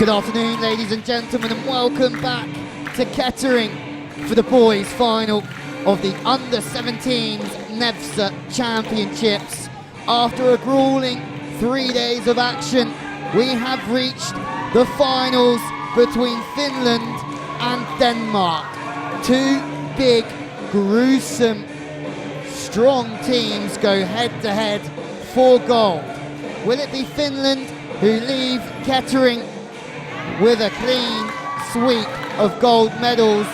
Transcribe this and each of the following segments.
Good afternoon, ladies and gentlemen, and welcome back to Kettering for the boys' final of the Under-17s Nevza Championships. After a grueling 3 days of action, we have reached the finals between Finland and Denmark. Two big, gruesome, strong teams go head-to-head for gold. Will it be Finland who leave Kettering with a clean sweep of gold medals,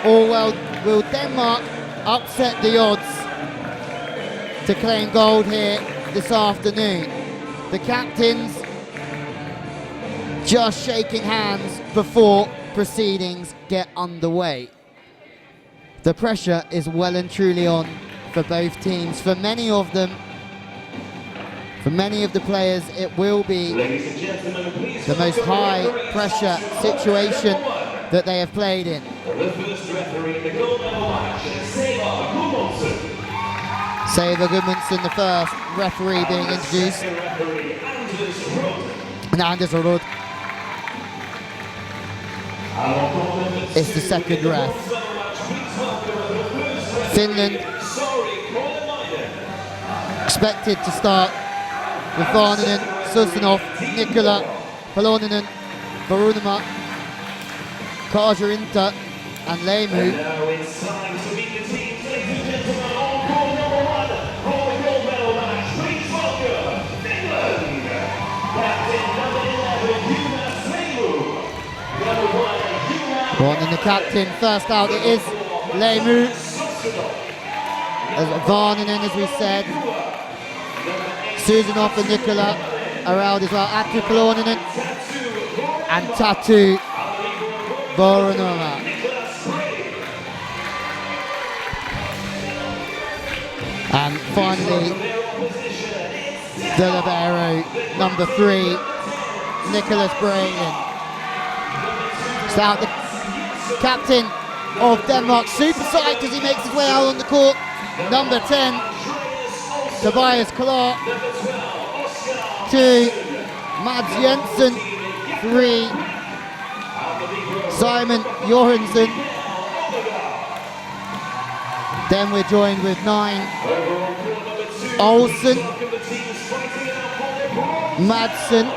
or will Denmark upset the odds to claim gold here this afternoon? The captains just shaking hands before proceedings get underway. The pressure is well and truly on for both teams. For many of them, for many of the players, it will be the most high pressure situation that they have played in. Saver Gudmundsson, the first referee being introduced. And Anders Rud is the second ref. Finland expected to start with Varninen, Susanov, Nikola, Paloninen, Varunama, Karjarinta and Leimu. Varninen the captain, first out it is Leimu. As Varninen, as we said, Susanov and Nikola are out as well. Atu Paloninen and Tatu Varunama. And finally, the libero, number 3, Nicholas Bragen. It's out the captain of Denmark, super psyched as he makes his way out on the court. Number 10, Tobias Clark. 2, Mads Jensen. 3, Simon Johansson. Then we're joined with 9, Olsen, Madsen,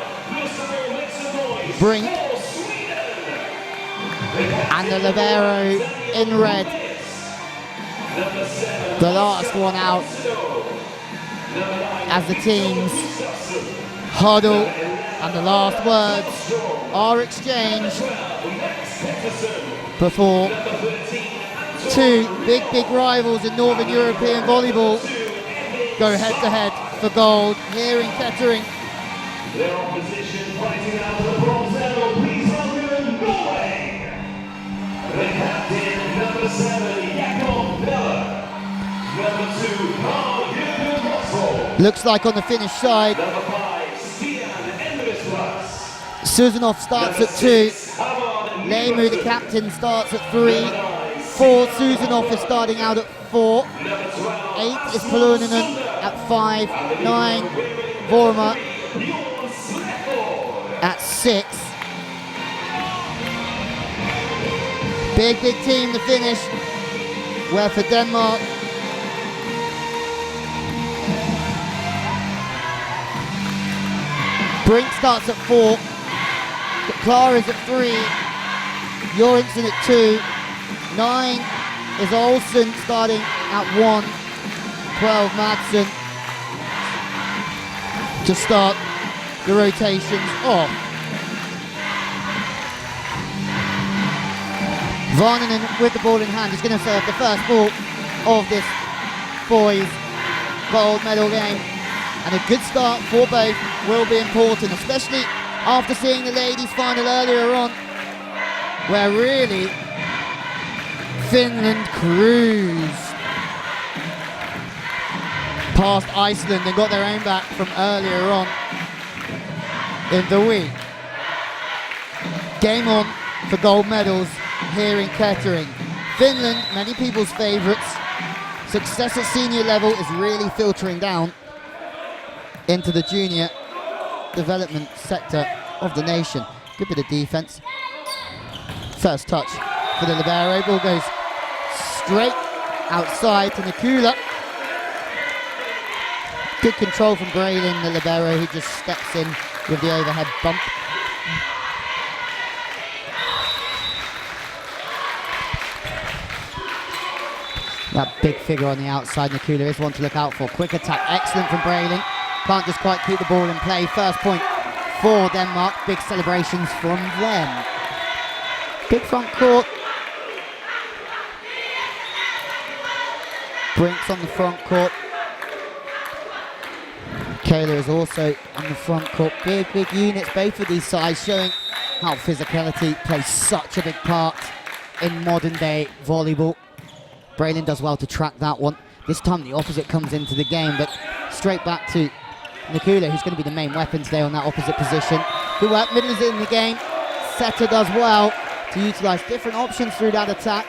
Brink, and the libero in red, the last one out, as the teams huddle and the last words are exchanged before two big rivals in Northern European volleyball go head-to-head for gold here in Kettering. Their opposition fighting out for the bronze medal. Please welcome Norway. The captain, number 7, Jakob Miller. Number 2, Carl-Jürgen Rosvold. Looks like on the Finnish side, Number 5, Stian Endreslas. Susanov starts at 2. Leimu, the captain, starts at 3. 4, Susanov is starting out at 4. 8 is Paloninen at 5. 9, Vorma at 6. Big team to finish. Where for Denmark, Brink starts at 4. Clara is at 3. Johansson at 2. 9 is Olsen starting at 1. 12 Madsen to start the rotations off. Varninen with the ball in hand is going to serve the first ball of this boys' gold medal game. And a good start for both will be important, especially after seeing the ladies' final earlier on, where really Finland cruised past Iceland and got their own back from earlier on in the week. Game on for gold medals here in Kettering. Finland, many people's favourites. Success at senior level is really filtering down into the junior development sector of the nation. Good bit of defense. First touch for the libero. Ball goes straight outside to Nikula. Good control from Braylon, the libero, who just steps in with the overhead bump. That big figure on the outside, Nikula, is one to look out for. Quick attack, excellent from Braylon. Can't just quite keep the ball in play. First point for Denmark. Big celebrations from them. Big front court. Brinks on the front court. Kayla is also on the front court. Big units, both of these sides, showing how physicality plays such a big part in modern day volleyball. Braylon does well to track that one. This time the opposite comes into the game, but straight back to Nikula, who's going to be the main weapon today on that opposite position. Good work, middle is in the game. Setter does well to utilise different options through that attack.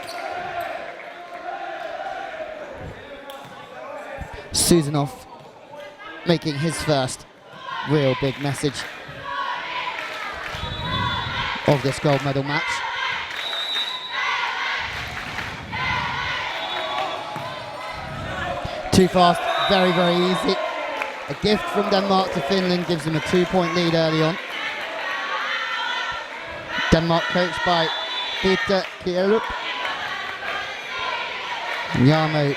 Susanov making his first real big message of this gold medal match. Too fast, very easy. A gift from Denmark to Finland gives them a 2-point lead early on. Denmark coached by Peter Kierup. Jarmo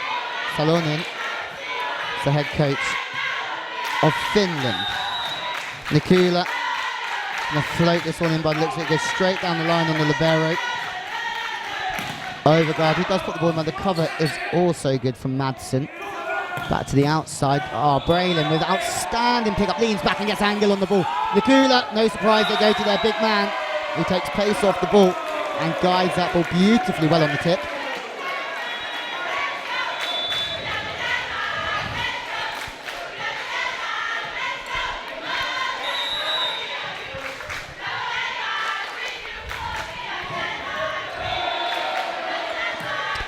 Salonen is the head coach of Finland. Nikula gonna float this one in by the looks of it, goes straight down the line on the libero. Overguard, he does put the ball in, but the cover is also good from Madsen. Back to the outside. Oh, Braylon with outstanding pickup, leans back and gets angle on the ball. Nikula, no surprise, they go to their big man, who takes pace off the ball and guides that ball beautifully well on the tip.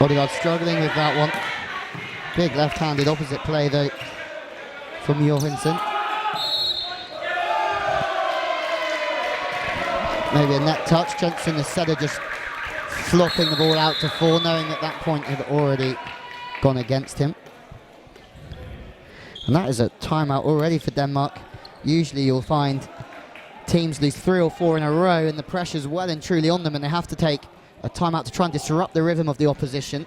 Odegaard struggling with that one. Big left-handed opposite play though from Johansson. Maybe a net touch. Jensen, the setter, just flopping the ball out to 4, knowing that that point had already gone against him. And that is a timeout already for Denmark. Usually you'll find teams lose 3 or 4 in a row and the pressure's well and truly on them and they have to take a timeout to try and disrupt the rhythm of the opposition.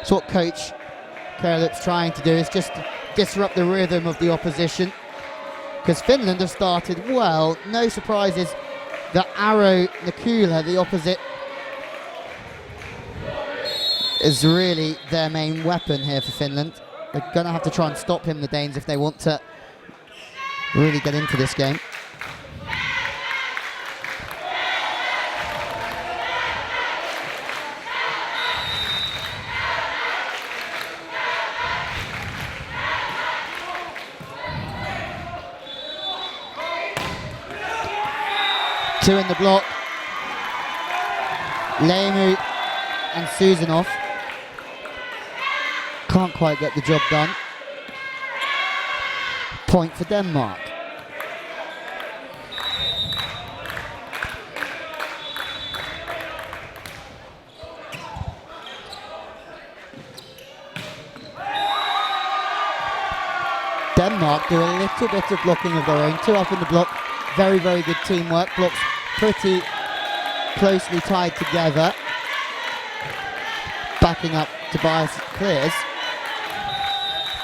So what Coach Kerlup's trying to do is just disrupt the rhythm of the opposition, because Finland have started well. No surprises. The arrow Nikula, the opposite, is really their main weapon here for Finland. They're going to have to try and stop him, the Danes, if they want to really get into this game. Two in the block. Lemu and Susanov can't quite get the job done. Point for Denmark. Denmark do a little bit of blocking of their own. 2 up in the block. Very good teamwork. Blocks pretty closely tied together. Backing up Tobias clears.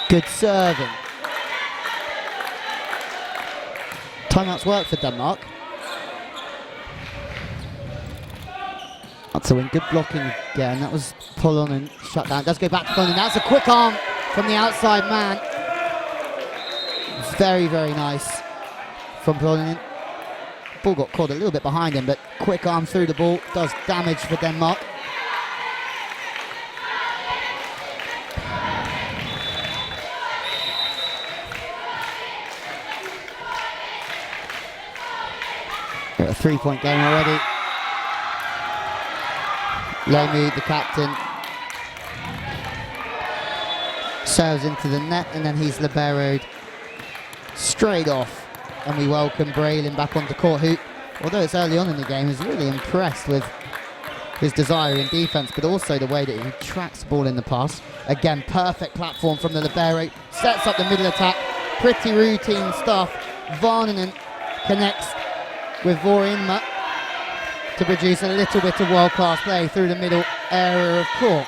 Good serving. Timeouts work for Denmark. That's a win. Good blocking again. That was pull on and shut down. Does go back to Conan. That's a quick arm from the outside man. Very nice from Polonen. Ball got caught a little bit behind him, but quick arm through the ball does damage for Denmark. A 3-point game already. Lemu, the captain, serves into the net and then he's liberoed straight off, and we welcome Braylon back onto court, who although it's early on in the game, is really impressed with his desire in defense, but also the way that he tracks the ball in the pass. Again, perfect platform from the libero, sets up the middle attack, pretty routine stuff. Varnanen connects with Vorinma to produce a little bit of world-class play through the middle area of court.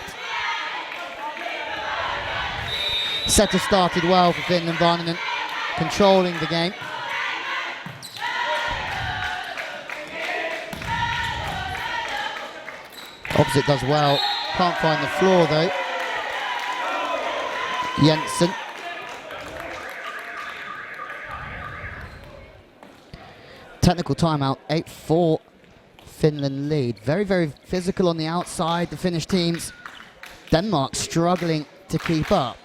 Setter started well for Finland. Varnanen controlling the game. Opposite does well, can't find the floor though. Jensen. Technical timeout, 8-4 Finland lead. Very, very physical on the outside, the Finnish teams. Denmark struggling to keep up.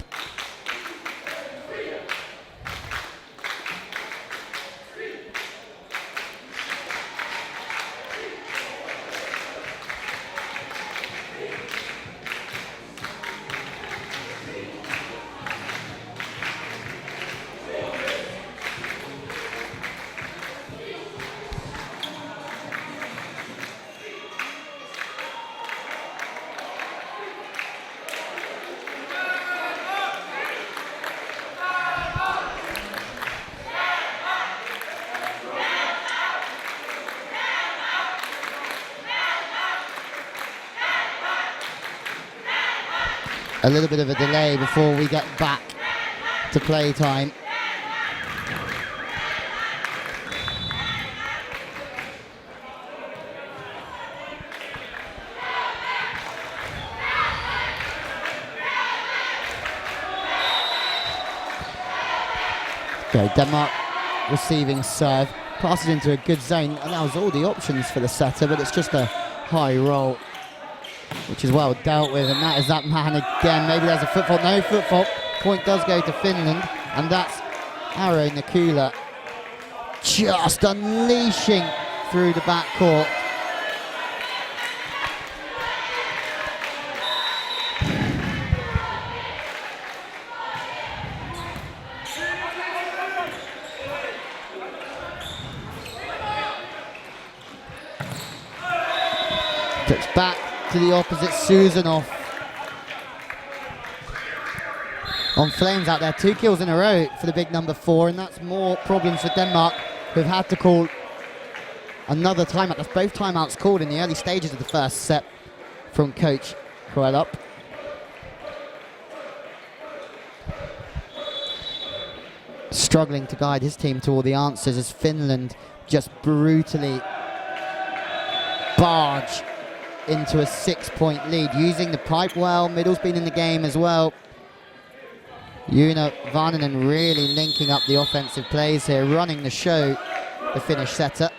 A little bit of a delay before we get back to play time. Okay, Denmark receiving serve, passes into a good zone, allows all the options for the setter, but it's just a high roll, which is well dealt with, and that is that man again. Maybe there's a foot fault. No foot fault. Point does go to Finland, and that's Aro Nikula just unleashing through the backcourt. Puts back to the opposite, Susanov on flames out there. 2 kills in a row for the big number 4, and that's more problems for Denmark, who've had to call another timeout. That's both timeouts called in the early stages of the first set from coach Koelup. Struggling to guide his team to all the answers as Finland just brutally barge into a 6-point lead, using the pipe well. Middle's been in the game as well. Joona Varnanen really linking up the offensive plays here, running the show, the Finnish setter.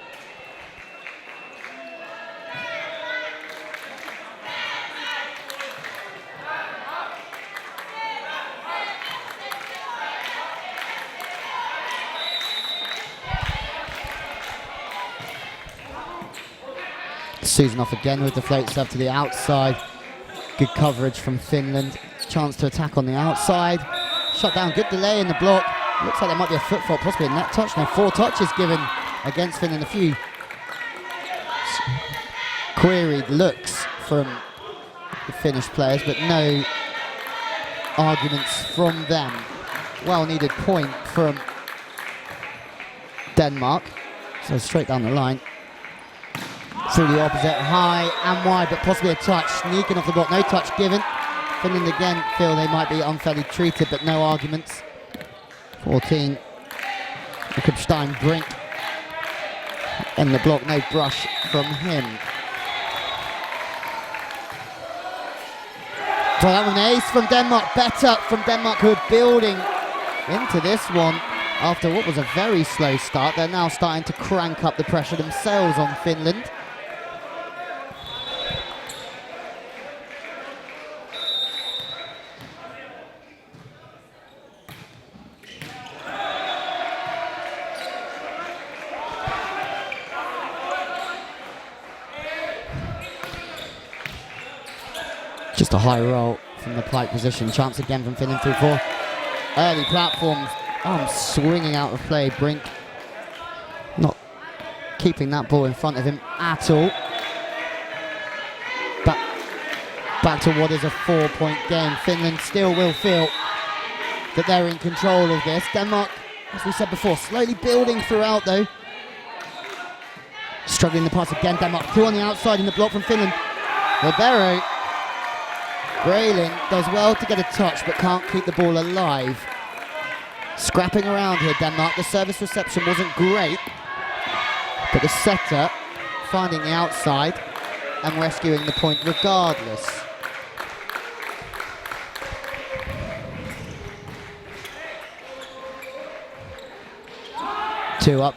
Susanov again with the float serve to the outside. Good coverage from Finland. Chance to attack on the outside. Shut down, good delay in the block. Looks like there might be a foot fault, possibly a net touch. No, 4 touches given against Finland. A few queried looks from the Finnish players, but no arguments from them. Well needed point from Denmark. So straight down the line. Through the opposite, high and wide, but possibly a touch. Sneaking off the block, no touch given. Finland again feel they might be unfairly treated, but no arguments. 14. Stein Brink. And the block, no brush from him. So that was an ace from Denmark. Better from Denmark, who are building into this one after what was a very slow start. They're now starting to crank up the pressure themselves on Finland. Just a high roll from the pipe position. Chance again from Finland through 4. Early platforms. Arms swinging out of play. Brink not keeping that ball in front of him at all. Back to what is a 4-point game. Finland still will feel that they're in control of this. Denmark, as we said before, slowly building throughout though. Struggling the pass again, Denmark. Two on the outside in the block from Finland. Libero. Braylin does well to get a touch but can't keep the ball alive. Scrapping around here, Denmark. The service reception wasn't great, but the setter finding the outside and rescuing the point regardless. Two up.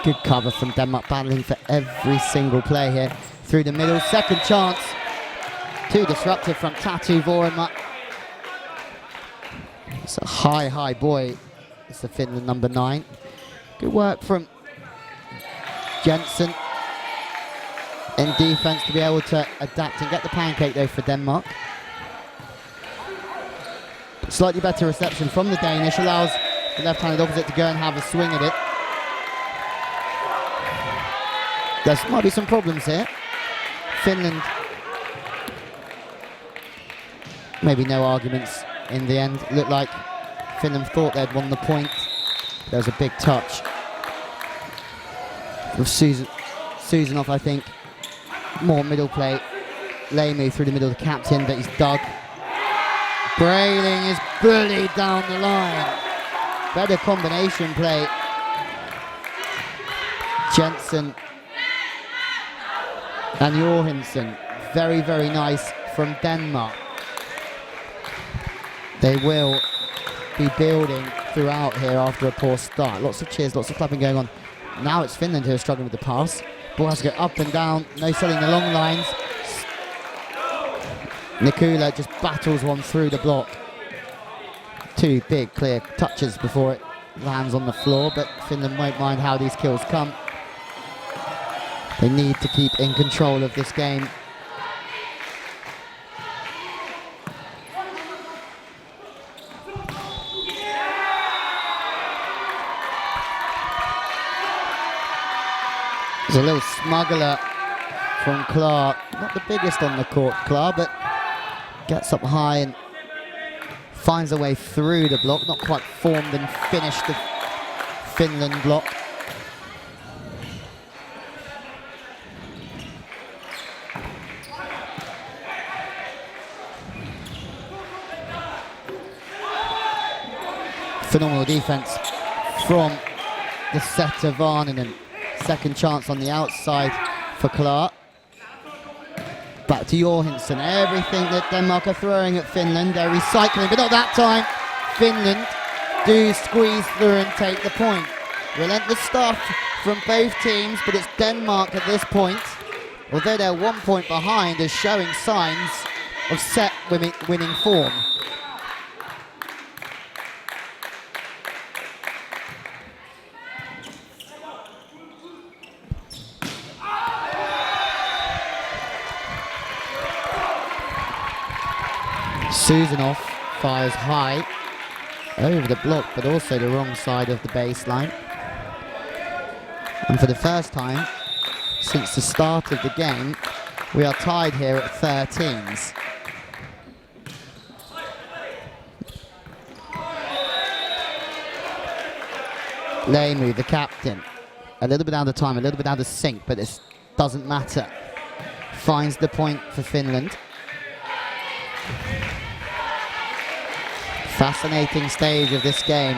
Good cover from Denmark, battling for every single play here. Through the middle, second chance. Too disruptive from Tatu Vorima. It's a high boy. It's the Finland number 9. Good work from Jensen in defense to be able to adapt and get the pancake though for Denmark. Slightly better reception from the Danish, allows the left-handed opposite to go and have a swing at it. There might be some problems here. Finland, maybe no arguments in the end. Looked like Finland thought they'd won the point. There was a big touch with Susanov, I think. More middle play. Lemu through the middle of the captain, but he's dug. Brayling is bullied down the line. Better combination play. Jensen and Johansson. Very, very nice from Denmark. They will be building throughout here after a poor start. Lots of cheers, lots of clapping going on. Now it's Finland who are struggling with the pass. Ball has to go up and down, no selling the long lines. Nikula just battles one through the block. Two big clear touches before it lands on the floor, but Finland won't mind how these kills come. They need to keep in control of this game. There's a little smuggler from Clark. Not the biggest on the court, Clark, but gets up high and finds a way through the block. Not quite formed and finished the Finland block. Phenomenal defense from the setter Varninen. Second chance on the outside for Clark. Back to Johansson. Everything that Denmark are throwing at Finland, they're recycling, but not that time. Finland do squeeze through and take the point. Relentless stuff from both teams, but it's Denmark at this point, although they're 1 point behind, is showing signs of set winning form. Susanov fires high over the block, but also the wrong side of the baseline. And for the first time since the start of the game, we are tied here at 13s. Lemu, the captain, a little bit out of time, a little bit out of sync, but this doesn't matter. Finds the point for Finland. Fascinating stage of this game.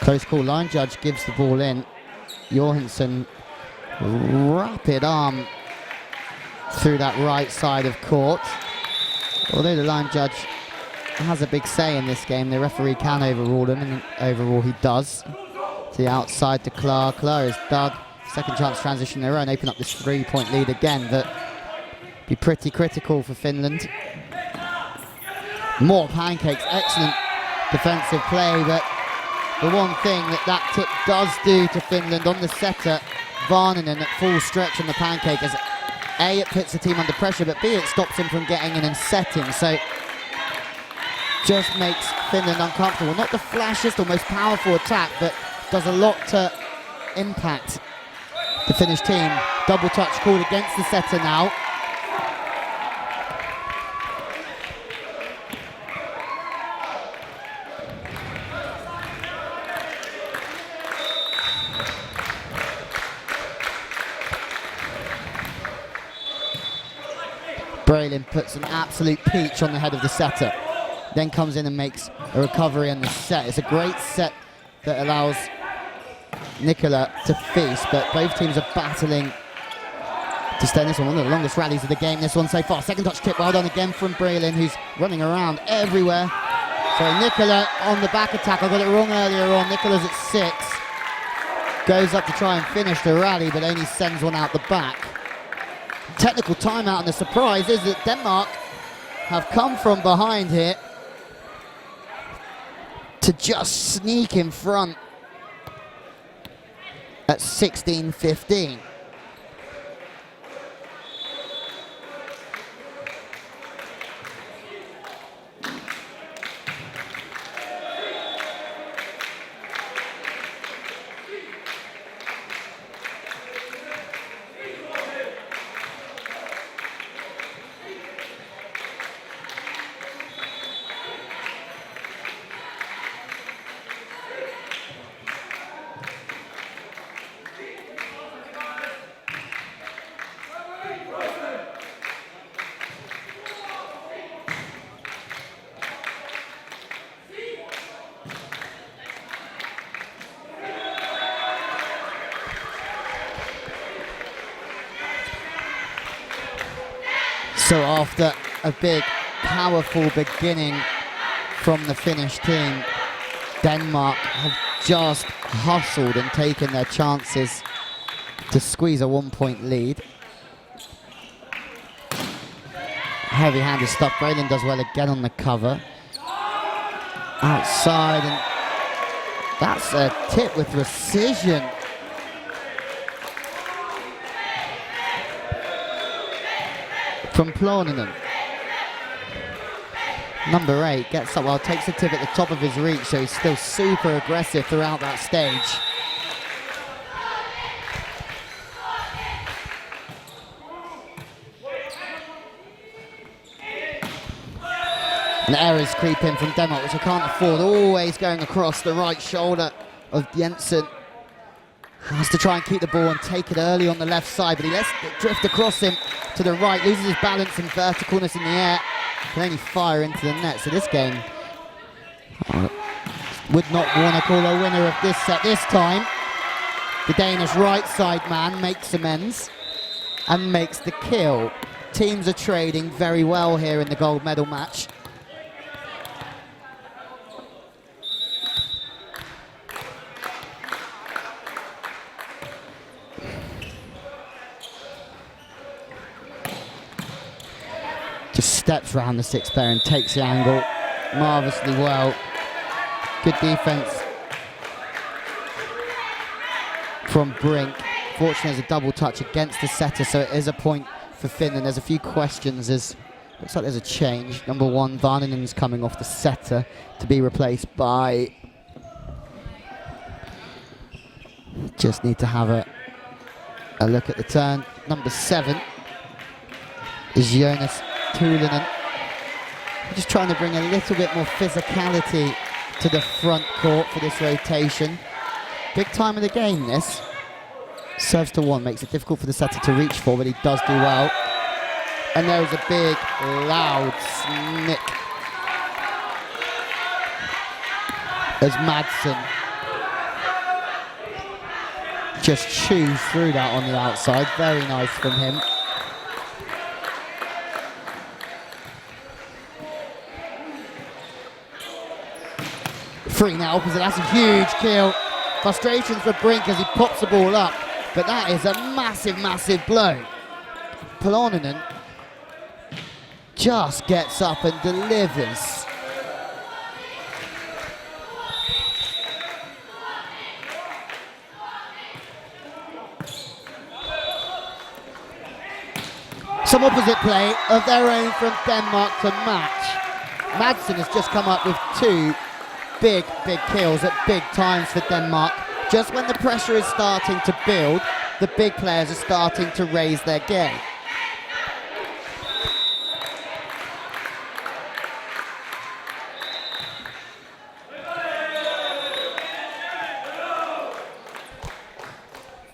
Close call, line judge gives the ball in. Johansson, rapid arm through that right side of court. Although the line judge has a big say in this game, the referee can overrule him, and overall he does. To the outside to Clark. Clark is dug. Second chance transition their own, open up this 3-point lead again, but be pretty critical for Finland. More pancakes, excellent defensive play, but the one thing that tip does do to Finland on the setter, Varninen at full stretch on the pancake, has A, it puts the team under pressure, but B, it stops him from getting in and setting. So just makes Finland uncomfortable. Not the flashiest or most powerful attack, but does a lot to impact the Finnish team. Double touch called against the setter now. Braylin puts an absolute peach on the head of the setter. Then comes in and makes a recovery on the set. It's a great set that allows Nicola to feast, but both teams are battling to stay in this one. One of the longest rallies of the game, this one so far. Second touch tip, well done again from Braylin, who's running around everywhere. So Nicola on the back attack. I got it wrong earlier on. Nicola's at 6. Goes up to try and finish the rally, but only sends one out the back. Technical timeout, and the surprise is that Denmark have come from behind here to just sneak in front at 16-15. So after a big, powerful beginning from the Finnish team, Denmark have just hustled and taken their chances to squeeze a 1-point lead. Heavy-handed stuff. Braylin does well again on the cover. Outside, and that's a tip with precision. From Plorninen. Number 8 gets up well, takes the tip at the top of his reach, so he's still super aggressive throughout that stage. And errors creep in from Denmark, which I can't afford. Always going across the right shoulder of Jensen. Has to try and keep the ball and take it early on the left side, but he lets it drift across him to the right, loses his balance and verticalness in the air, can only fire into the net. So this game, would not want to call a winner of this set this time. The Danish right side man makes amends and makes the kill. Teams are trading very well here in the gold medal match. Just steps around the 6 pair and takes the angle marvellously well. Good defense from Brink. Fortunately, there's a double touch against the setter, so it is a point for Finland. There's a few questions. Looks like there's a change. Number 1, Varninen's coming off the setter to be replaced by... Just need to have a look at the turn. Number 7 is Jonas Tulinen. Just trying to bring a little bit more physicality to the front court for this rotation. Big time of the game, this. Serves to 1, makes it difficult for the setter to reach for, but he does do well. And there is a big, loud snick as Madsen just chews through that on the outside. Very nice from him. Free now opposite, that's a huge kill. Frustrations for Brink as he pops the ball up, but that is a massive, massive blow. Plorninen just gets up and delivers. Some opposite play of their own from Denmark to match. Madsen has just come up with two big kills at big times for Denmark. Just when the pressure is starting to build, the big players are starting to raise their game.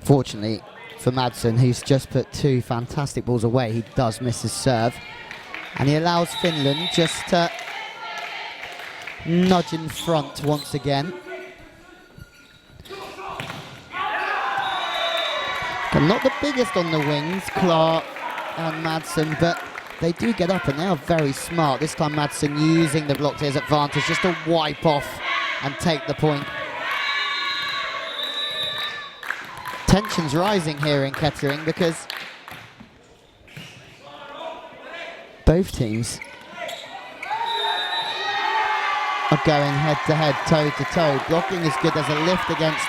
Fortunately for Madsen, who's just put two fantastic balls away, he does miss his serve. And he allows Finland just to nudge in front once again. They're not the biggest on the wings, Clark and Madsen, but they do get up and they are very smart. This time Madsen using the block to his advantage just to wipe off and take the point. Tension's rising here in Kettering because both teams are going head-to-head, toe-to-toe. Blocking as good as a lift against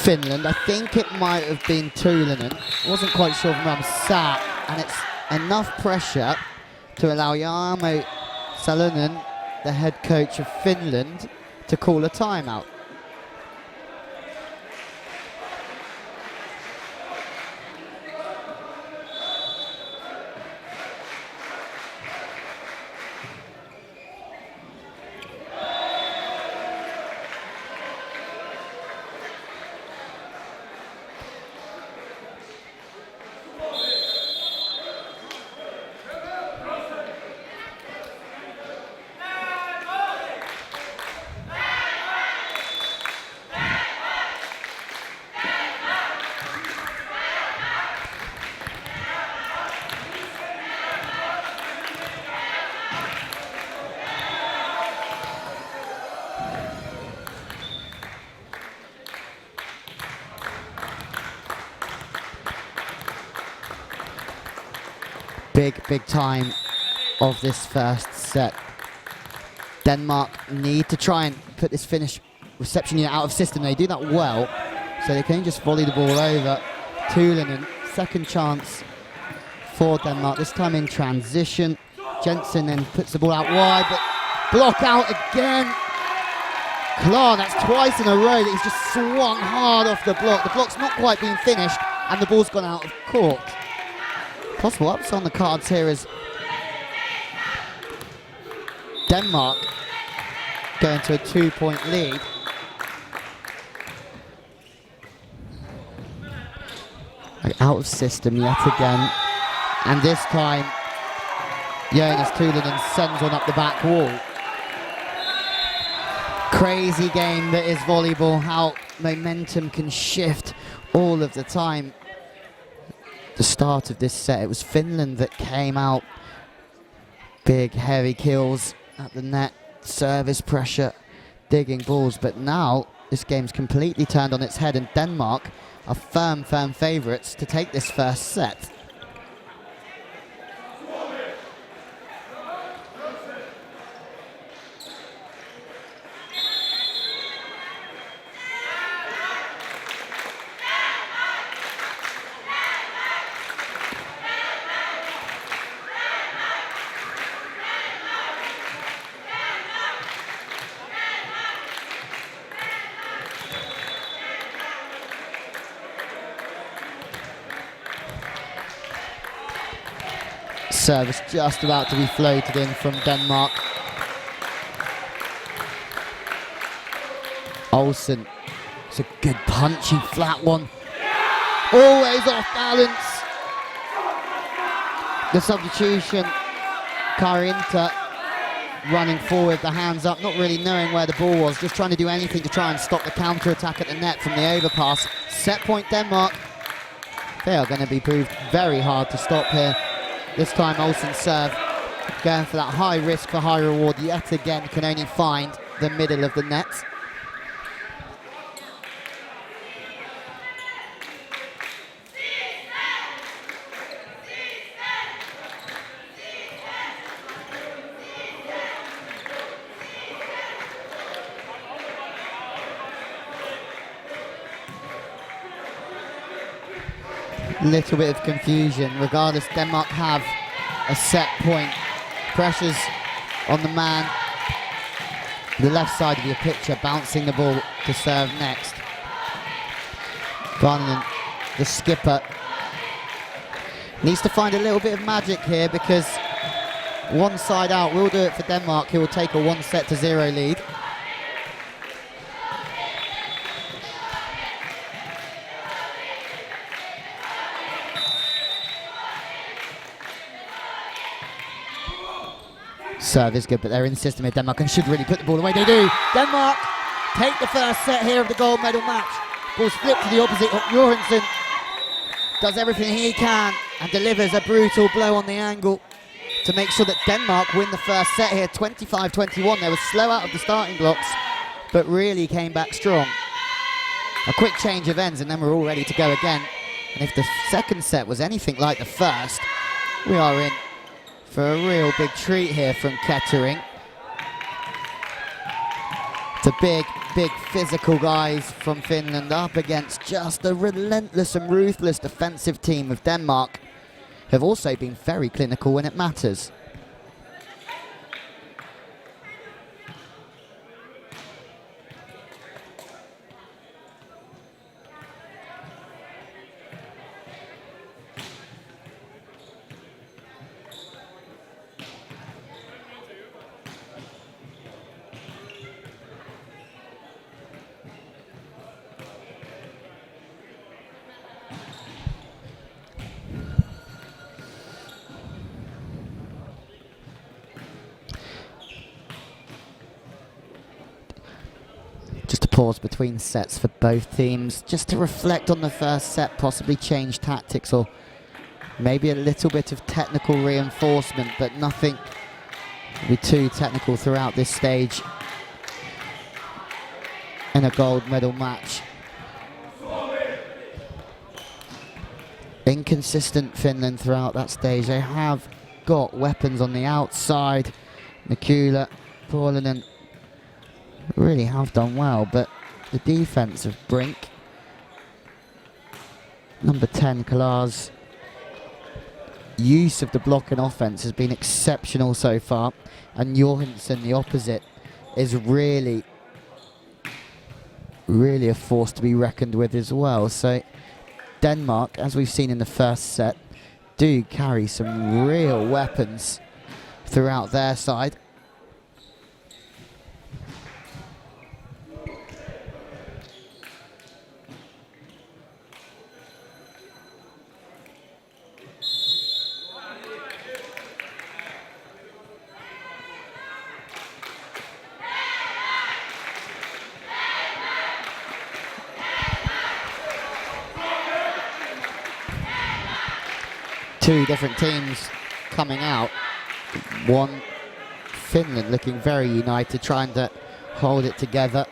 Finland. I think it might have been Tuulinen. Wasn't quite sure from where I'm sat. And it's enough pressure to allow Jarmo Salonen, the head coach of Finland, to call a timeout. Big time of this first set. Denmark need to try and put this Finnish reception unit out of system. They do that well, so they can just volley the ball over. Tuulinen, second chance for Denmark, this time in transition. Jensen then puts the ball out wide, but block out again. Klar, that's twice in a row that he's just swung hard off the block. The block's not quite been finished, and the ball's gone out of court. Possible ups on the cards here as Denmark going to a 2-point lead. Out of system yet again. And this time, Jonas Tuulinen sends one up the back wall. Crazy game that is volleyball, how momentum can shift all of the time. The start of this set, it was Finland that came out. Big, heavy kills at the net, service pressure, digging balls. But now, this game's completely turned on its head, and Denmark are firm favourites to take this first set. Service just about to be floated in from Denmark. Olsen, it's a good punchy flat one. Always off balance. The substitution, Karinta running forward, the hands up, not really knowing where the ball was, just trying to do anything to try and stop the counter-attack at the net from the overpass. Set point Denmark. They are going to be proved very hard to stop here. This time Olsen's serve, going for that high risk for high reward, yet again can only find the middle of the net. Little bit of confusion. Regardless, Denmark have a set point. Pressures on the man, the left side of your picture, bouncing the ball to serve next. Varnanen, the skipper, needs to find a little bit of magic here, because one side out will do it for Denmark. He will take a 1-0 lead. Serve is good, but they're in the system here, Denmark, and should really put the ball away. They do. Denmark take the first set here of the gold medal match. Ball's flipped to the opposite. Johansson does everything he can and delivers a brutal blow on the angle to make sure that Denmark win the first set here, 25-21. They were slow out of the starting blocks, but really came back strong. A quick change of ends, and then we're all ready to go again. And if the second set was anything like the first, we are in for a real big treat here from Kettering. The big physical guys from Finland up against just a relentless and ruthless defensive team of Denmark, who have also been very clinical when it matters. Just a pause between sets for both teams, just to reflect on the first set, possibly change tactics or maybe a little bit of technical reinforcement, but nothing will be too technical throughout this stage in a gold medal match. Inconsistent Finland throughout that stage. They have got weapons on the outside. Nikula, Paulanen really have done well, but the defense of Brink, number 10 Kalar's use of the block and offense has been exceptional so far, and Johansson, the opposite, is really a force to be reckoned with as well. So Denmark, as we've seen in the first set, do carry some real weapons throughout their side. Two different teams coming out. One, Finland looking very united, trying to hold it together.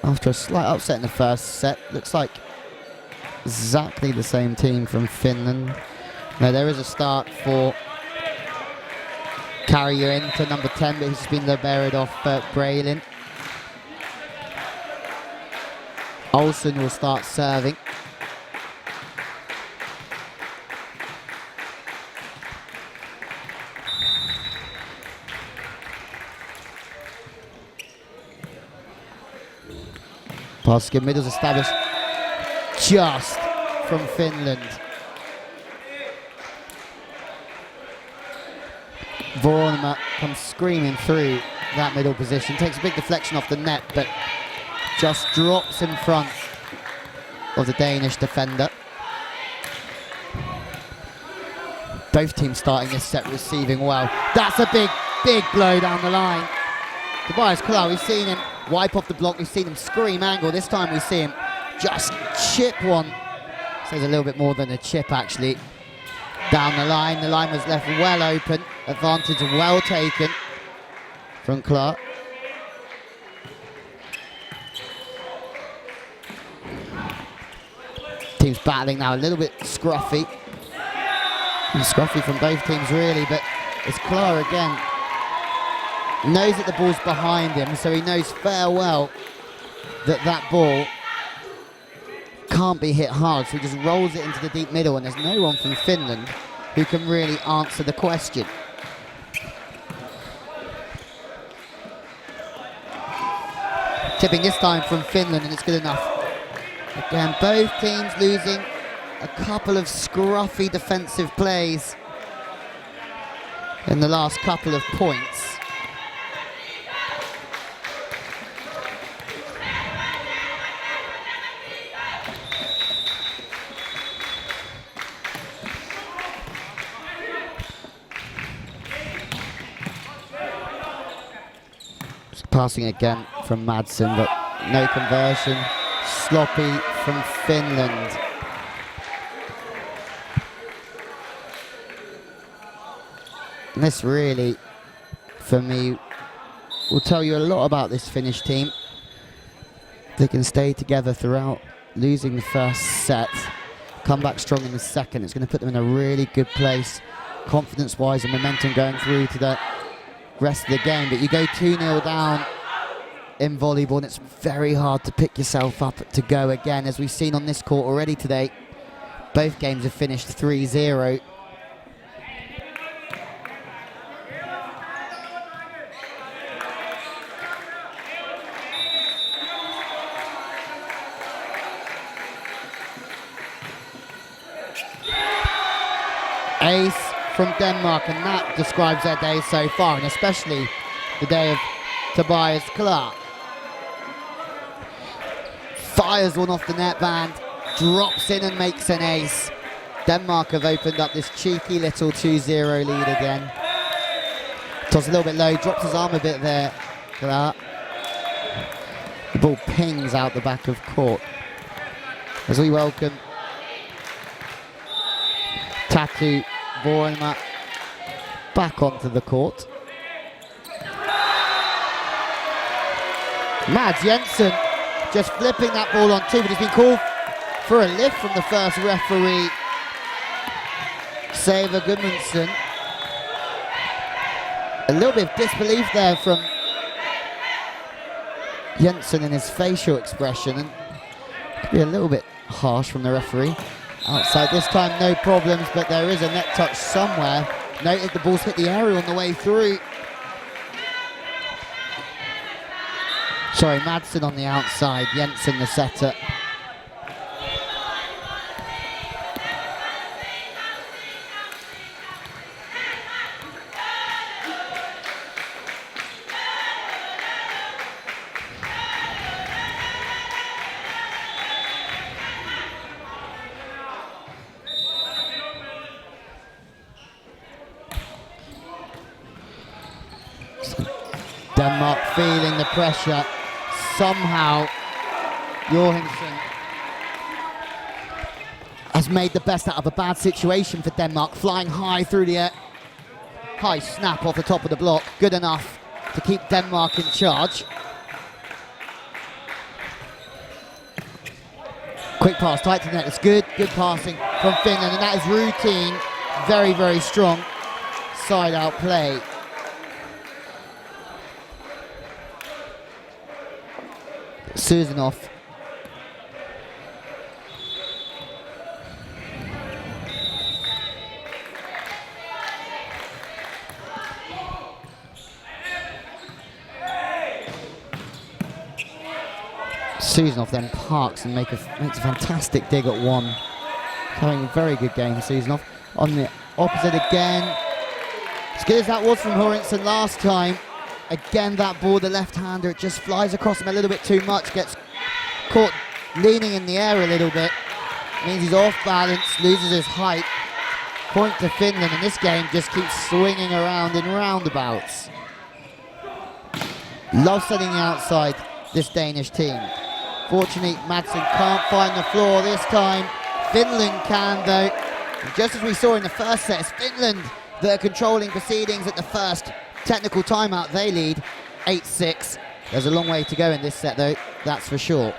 After a slight upset in the first set, looks like exactly the same team from Finland. Now there is a start for carrier into number 10, but he's been liberated off Braylin. Olsen will start serving. Basket middle's established just from Finland. Vornema comes screaming through that middle position, takes a big deflection off the net, but just drops in front of the Danish defender. Both teams starting this set receiving well. That's a big blow down the line. Tobias Klar, we've seen him wipe off the block, we've seen him scream angle. This time we see him just chip one. Says a little bit more than a chip actually. Down the line was left well open. Advantage well taken from Clark. Teams battling now, a little bit scruffy. And scruffy from both teams really, but it's Clark again. Knows that the ball's behind him, so he knows fair well that that ball can't be hit hard, so he just rolls it into the deep middle, and there's no one from Finland who can really answer the question. Tipping this time from Finland, and it's good enough. Again, both teams losing a couple of scruffy defensive plays in the last couple of points. Passing again from Madsen, but no conversion. Sloppy from Finland. And this really, for me, will tell you a lot about this Finnish team. They can stay together throughout, losing the first set, come back strong in the second. It's going to put them in a really good place, confidence-wise and momentum going through to the rest of the game. But you go 2-0 down in volleyball, and it's very hard to pick yourself up to go again, as we've seen on this court already today. Both games have finished 3-0. Ace from Denmark, and that describes their day so far, and especially the day of Tobias Clark. Fires one off the net band, drops in and makes an ace. Denmark have opened up this cheeky little 2-0 lead again. Toss a little bit low, drops his arm a bit there. Clark. The ball pings out the back of court as we welcome Tatu Vorma back onto the court. Mads Jensen just flipping that ball on two, but he's been called for a lift from the first referee, Saver Gudmundsson. A little bit of disbelief there from Jensen in his facial expression, and could be a little bit harsh from the referee. Outside this time, no problems, but there is a net touch somewhere. Noted the ball's hit the area on the way through. Sorry, Madsen on the outside, Jensen the setter. Denmark feeling the pressure. Somehow, Johansson has made the best out of a bad situation for Denmark, flying high through the air. High snap off the top of the block, good enough to keep Denmark in charge. Quick pass, tight to the net, it's good passing from Finland, and that is routine, very, very strong side-out play. Susanov. Susanov then parks and makes a fantastic dig at one. Having a very good game, Susanov. On the opposite again. As good as that was from Horinson last time. Again, that ball, the left-hander, it just flies across him a little bit too much, gets caught leaning in the air a little bit. Means he's off balance, loses his height. Point to Finland, and this game just keeps swinging around in roundabouts. Love setting the outside, this Danish team. Fortunately, Madsen can't find the floor this time. Finland can, though. And just as we saw in the first set, it's Finland that are controlling proceedings at the first technical timeout. They lead 8-6. There's a long way to go in this set, though, that's for sure.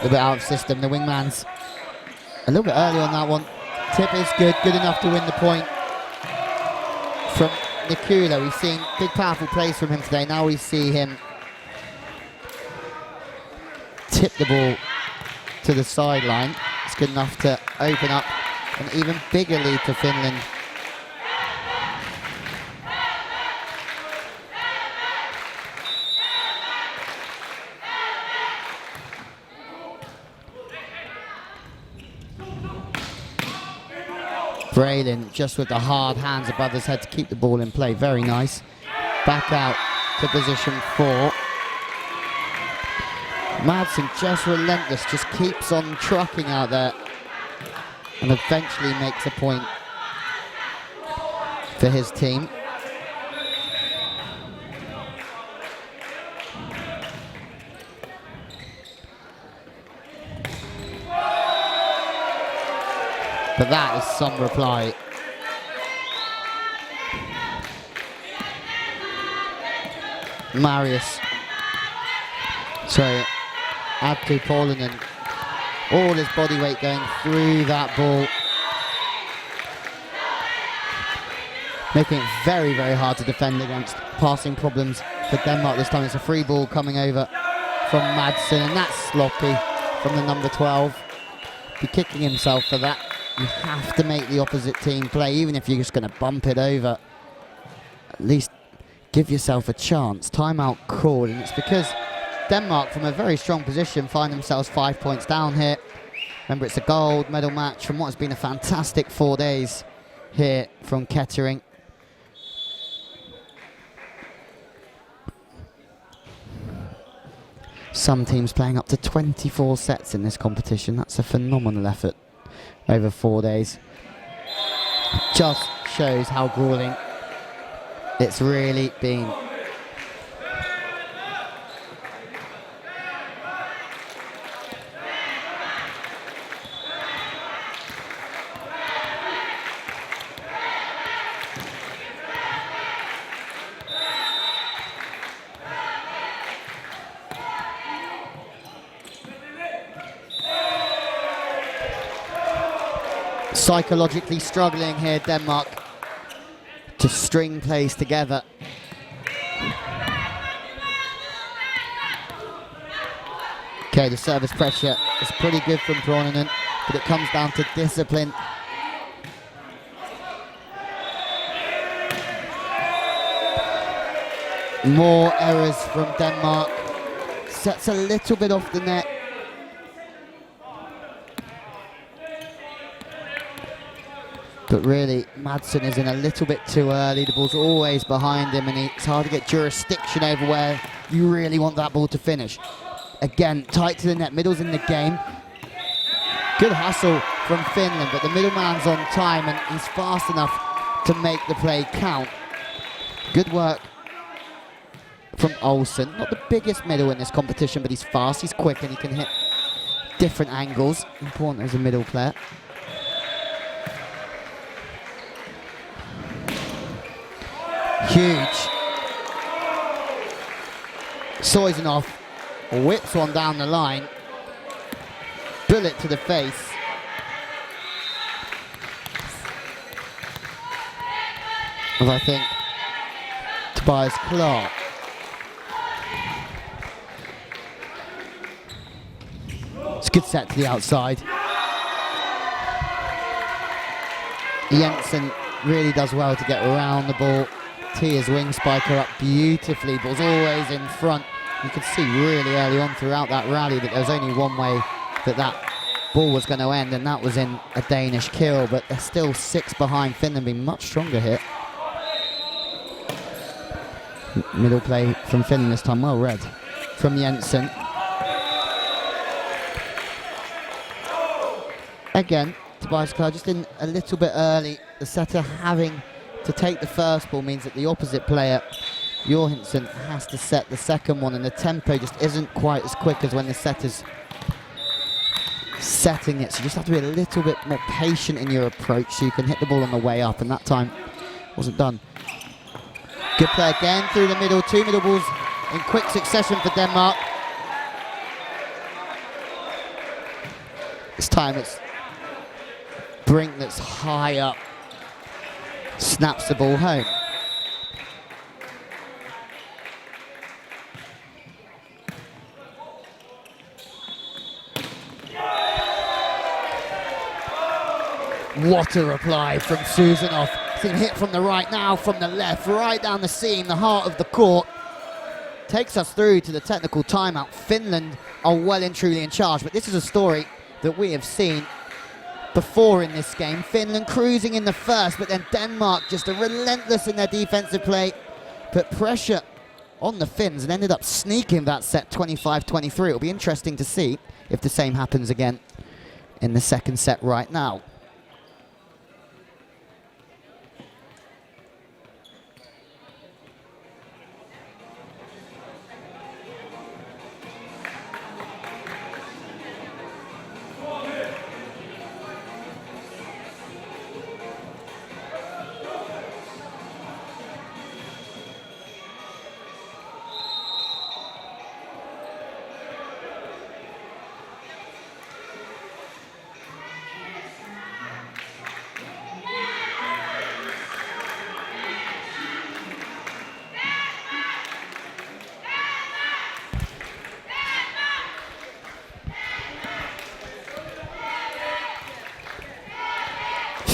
little bit out of system. The wingman's a little bit early on that one. Tip is good enough to win the point from Nikula. We've seen big, powerful plays from him today. Now we see him tip the ball to the sideline. It's good enough to open up an even bigger lead for Finland. Braylon just with the hard hands above his head to keep the ball in play. Very nice. Back out to position 4. Madsen just relentless, just keeps on trucking out there and eventually makes a point for his team. But that is some reply. Abtu Paulanen, all his body weight going through that ball, making it very, very hard to defend against. Passing problems for Denmark this time. It's a free ball coming over from Madsen, and that's sloppy from the number 12. Be kicking himself for that. You have to make the opposite team play, even if you're just going to bump it over. At least give yourself a chance. Timeout called, and it's because Denmark, from a very strong position, find themselves 5 points down here. Remember, it's a gold medal match from what has been a fantastic 4 days here from Kettering. Some teams playing up to 24 sets in this competition. That's a phenomenal effort over 4 days. Just shows how grueling it's really been. Psychologically struggling here, Denmark, to string plays together. Okay, the service pressure is pretty good from Paulanen, but it comes down to discipline. More errors from Denmark. Sets a little bit off the net. But really, Madsen is in a little bit too early. The ball's always behind him, and it's hard to get jurisdiction over where you really want that ball to finish. Again, tight to the net, middle's in the game. Good hustle from Finland, but the middleman's on time, and he's fast enough to make the play count. Good work from Olsen. Not the biggest middle in this competition, but he's fast, he's quick, and he can hit different angles. Important as a middle player. Huge. Soisinov whips one down the line. Bullet to the face. And I think Tobias Clark. It's a good set to the outside. Jensen really does well to get around the ball. Tee his wing spiker up beautifully. Ball's always in front. You could see really early on throughout that rally that there was only one way that that ball was going to end, and that was in a Danish kill, but they're still 6 behind. Finland being much stronger here. Middle play from Finland this time, well read from Jensen. Again, Tobias Clark just in a little bit early. The setter having to take the first ball means that the opposite player, Johansson, has to set the second one, and the tempo just isn't quite as quick as when the setter's setting it. So you just have to be a little bit more patient in your approach so you can hit the ball on the way up, and that time wasn't done. Good play again through the middle. 2 middle balls in quick succession for Denmark. This time it's Brink that's high up, snaps the ball home. What a reply from Susanov. It's been hit from the right, now from the left, right down the seam, the heart of the court. Takes us through to the technical timeout. Finland are well and truly in charge, but this is a story that we have seen before in this game. Finland cruising in the first, but then Denmark just relentless in their defensive play, put pressure on the Finns and ended up sneaking that set 25-23. It'll be interesting to see if the same happens again in the second set right now.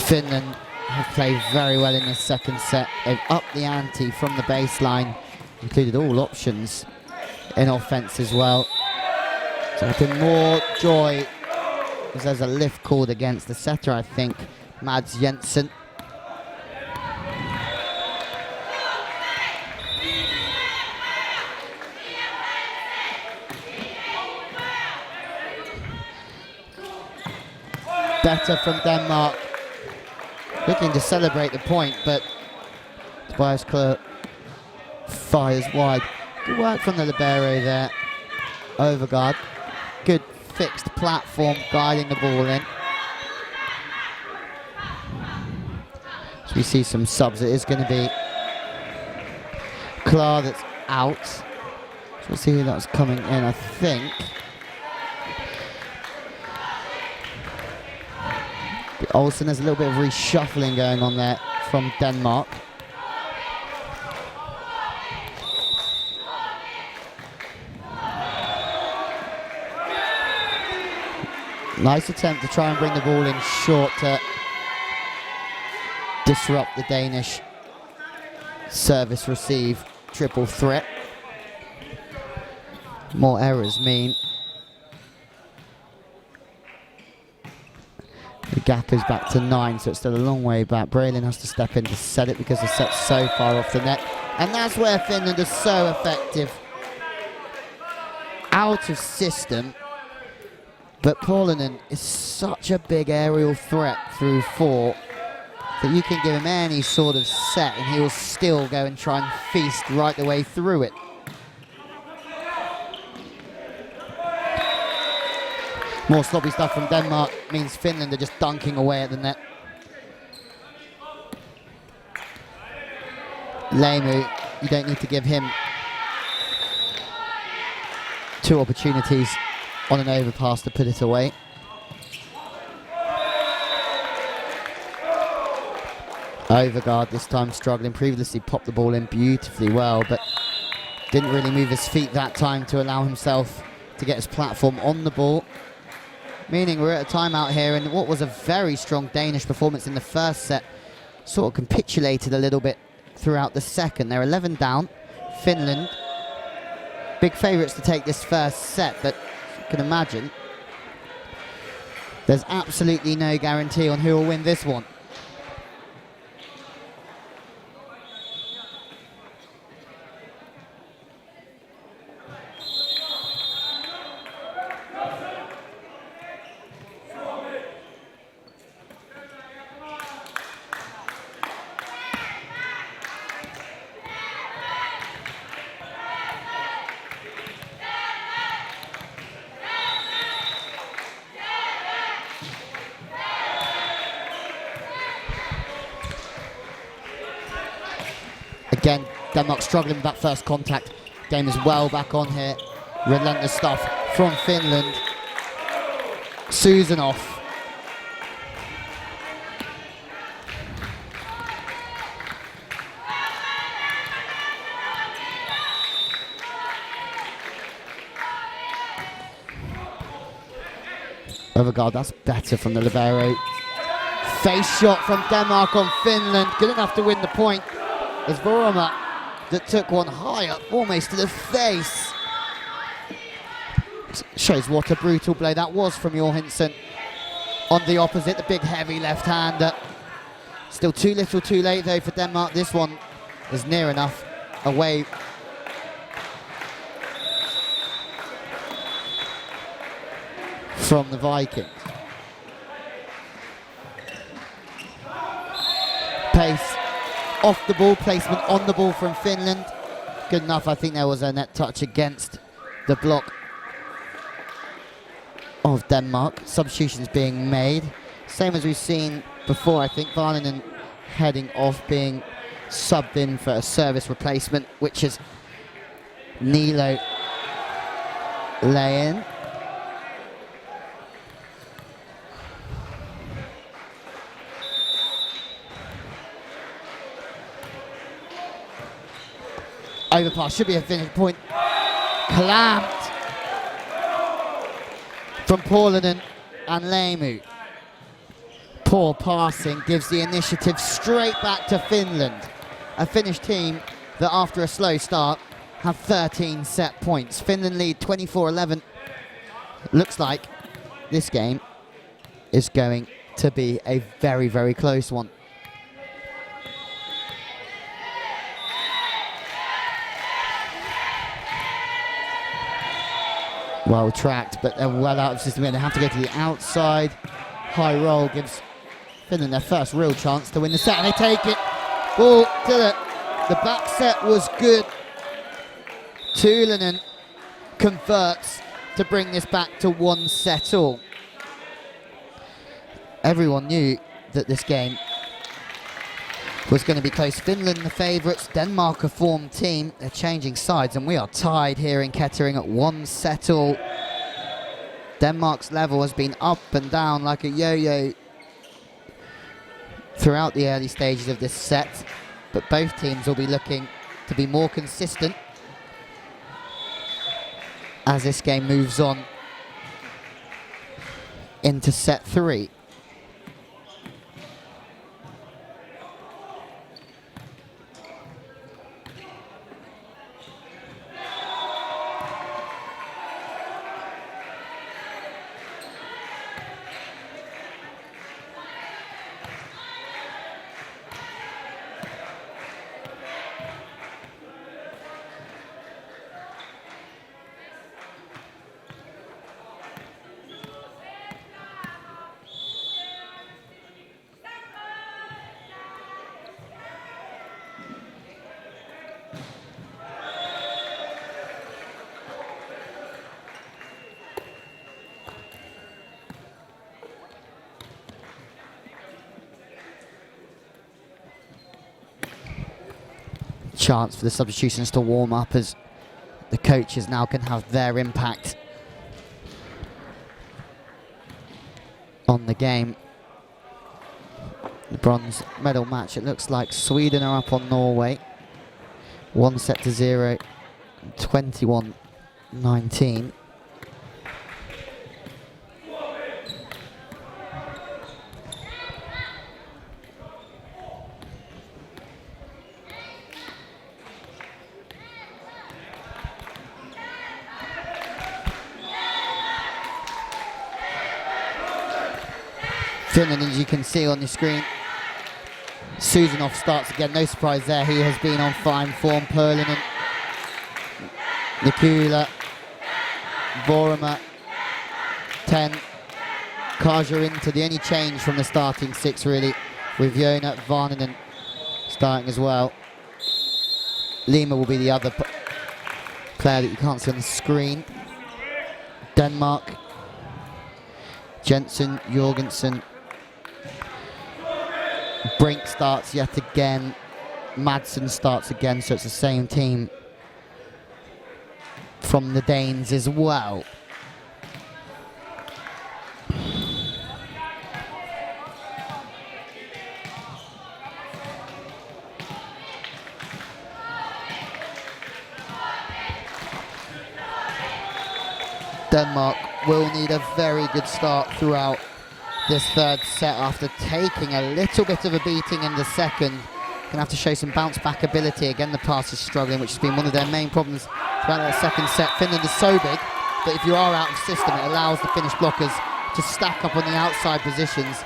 Finland have played very well in the second set. They've upped the ante from the baseline, included all options in offense as well. So I think more joy because there's a lift called against the setter, I think, Mads Jensen. Better from Denmark. Looking to celebrate the point, but Tobias Kleur fires wide. Good work from the libero there. Overgaard. Good fixed platform guiding the ball in. So we see some subs. It is going to be Kleur that's out. So we'll see who that's coming in, I think. Olsen, there's a little bit of reshuffling going on there from Denmark. Nice attempt to try and bring the ball in short to disrupt the Danish service receive triple threat. More errors mean the gap is back to 9, so it's still a long way back. Braylon has to step in to set it because the set's so far off the net. And that's where Finland is so effective. Out of system. But Paulanen is such a big aerial threat through 4 that you can give him any sort of set and he will still go and try and feast right the way through it. More sloppy stuff from Denmark means Finland are just dunking away at the net. Leimu, you don't need to give him 2 opportunities on an overpass to put it away. Overgaard this time struggling. Previously popped the ball in beautifully well, but didn't really move his feet that time to allow himself to get his platform on the ball. Meaning we're at a timeout here, and what was a very strong Danish performance in the first set sort of capitulated a little bit throughout the second. They're 11 down. Finland, big favourites to take this first set, but you can imagine there's absolutely no guarantee on who will win this one. Again, Denmark struggling with that first contact. Game is well back on here. Relentless stuff from Finland. Susanov. Overgaard, that's better from the libero. Face shot from Denmark on Finland. Good enough to win the point. It's Vorma that took one high up, almost to the face. Shows what a brutal blow that was from Johansson. On the opposite, the big heavy left-hander. Still too little too late though for Denmark. This one is near enough away. From the Vikings. Pace off the ball, placement on the ball from Finland. Good enough. I think there was a net touch against the block of Denmark. Substitutions being made. Same as we've seen before, I think. Varninen heading off, being subbed in for a service replacement, which is Nilo Leyen. Overpass should be a finish point. Clamped from Paulanen and Lemu. Poor passing gives the initiative straight back to Finland. A Finnish team that after a slow start have 13 set points. Finland lead 24-11. Looks like this game is going to be a very, very close one. Well tracked, but they're well out of system. They have to go to the outside. High roll gives Finland their first real chance to win the set, and they take it. Ball to the back set was good. Tuulanen converts to bring this back to 1 set all. Everyone knew that this game was going to be close. Finland the favourites, Denmark a formed team. They're changing sides and we are tied here in Kettering at 1 set all. Denmark's level has been up and down like a yo-yo throughout the early stages of this set, but both teams will be looking to be more consistent as this game moves on into set 3. Chance for the substitutions to warm up as the coaches now can have their impact on the game. The bronze medal match, it looks like Sweden are up on Norway 1-0, 21-19. Finland, as you can see on the screen, Susanov starts again, no surprise there, he has been on fine form. Paulanen, Nikula, Vorma, 10, Kaja into the only change from the starting 6 really, with Jona Varninen starting as well. Lima will be the other player that you can't see on the screen. Denmark, Jensen, Jorgensen, Brink starts yet again, Madsen starts again, so it's the same team from the Danes as well. Denmark will need a very good start throughout this third set after taking a little bit of a beating in the second. Gonna have to show some bounce back ability. Again, the pass is struggling, which has been one of their main problems throughout that second set. Finland is so big that if you are out of system, it allows the Finnish blockers to stack up on the outside positions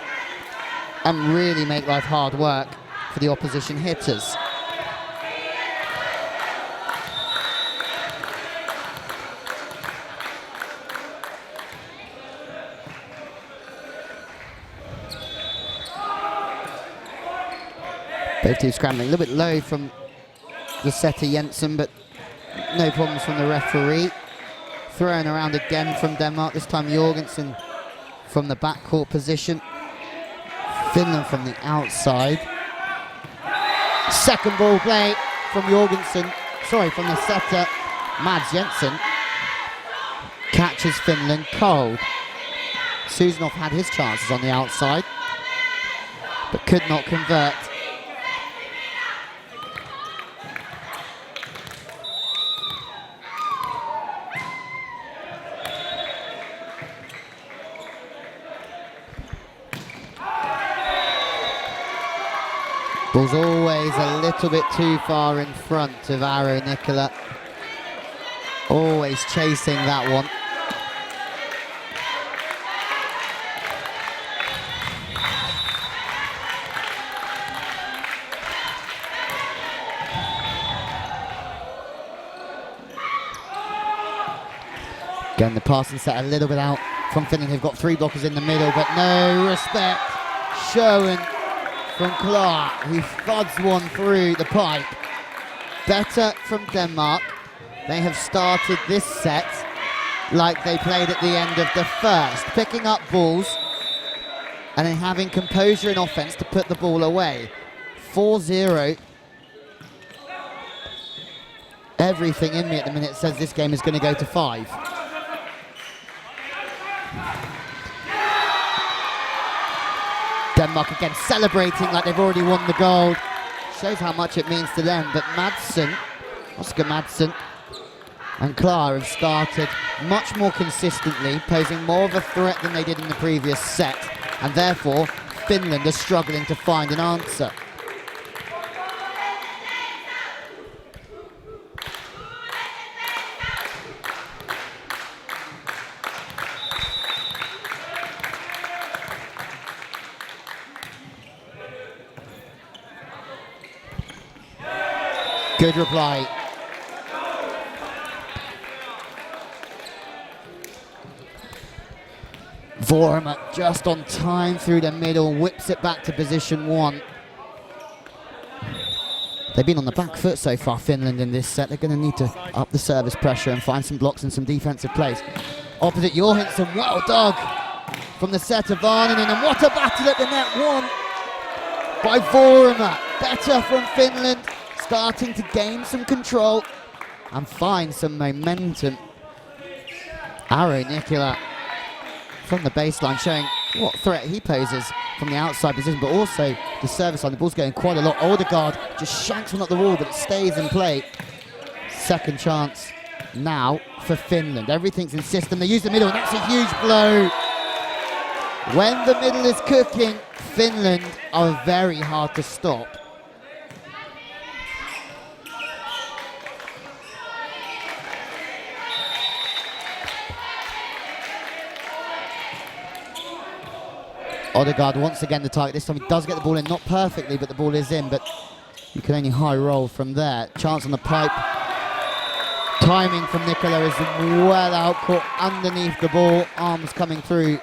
and really make life hard work for the opposition hitters. Both teams scrambling a little bit low from the setter Jensen, but no problems from the referee. Thrown around again from Denmark, this time Jorgensen from the backcourt position. Finland from the outside. Second ball play from Jorgensen, from the setter, Mads Jensen. Catches Finland cold. Susanov had his chances on the outside, but could not convert. Ball's always a little bit too far in front of Aaro Nicola. Always chasing that one. Again, the passing set a little bit out from Finland, who've got three blockers in the middle, but no respect shown from Clark, who thuds one through the pipe. Better from Denmark. They have started this set like they played at the end of the first, picking up balls and then having composure in offense to put the ball away. 4-0. Everything in me at the minute says this game is going to go to 5. Denmark again celebrating like they've already won the gold. Shows how much it means to them, but Oscar Madsen and Klar have started much more consistently, posing more of a threat than they did in the previous set, and therefore Finland are struggling to find an answer. Good reply. Vorma just on time through the middle, whips it back to position 1. They've been on the back foot so far, Finland, in this set. They're going to need to up the service pressure and find some blocks and some defensive plays. Opposite Johansson, well dug from the setter Varninen, and what a battle at the net, won by Vorma. Better from Finland, starting to gain some control and find some momentum. Aaro Nicola from the baseline, showing what threat he poses from the outside position, but also the service line. The ball's going quite a lot. Odegaard just shanks one at the wall, but it stays in play. Second chance now for Finland. Everything's in system. They use the middle, and that's a huge blow. When the middle is cooking, Finland are very hard to stop. Odegaard once again the target. This time he does get the ball in, not perfectly, but the ball is in, but you can only high roll from there. Chance on the pipe. Timing from Nicola is well out, caught underneath the ball, arms coming through.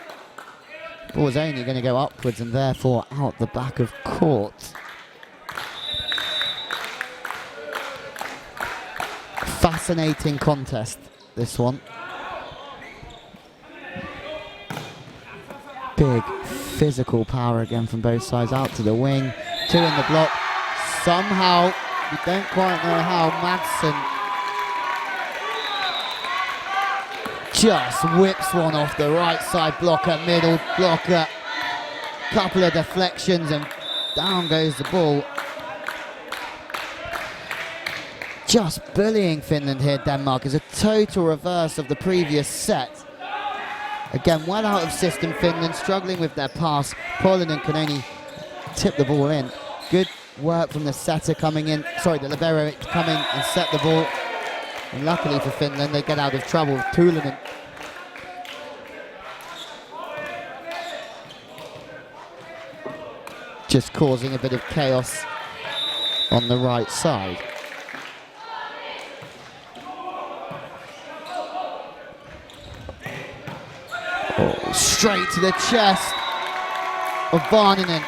Ball is only going to go upwards and therefore out the back of court. Fascinating contest, this one. Big physical power again from both sides, out to the wing, 2 in the block. Somehow, we don't quite know how, Madsen just whips one off the right side blocker, middle blocker. Couple of deflections and down goes the ball. Just bullying Finland here, Denmark, is a total reverse of the previous set. Again, well out of system, Finland, struggling with their pass. Poland can only tip the ball in. Good work from the setter coming in, sorry, the libero coming and set the ball. And luckily for Finland, they get out of trouble with Tuulinen. Just causing a bit of chaos on the right side. Oh, straight to the chest of Varninen.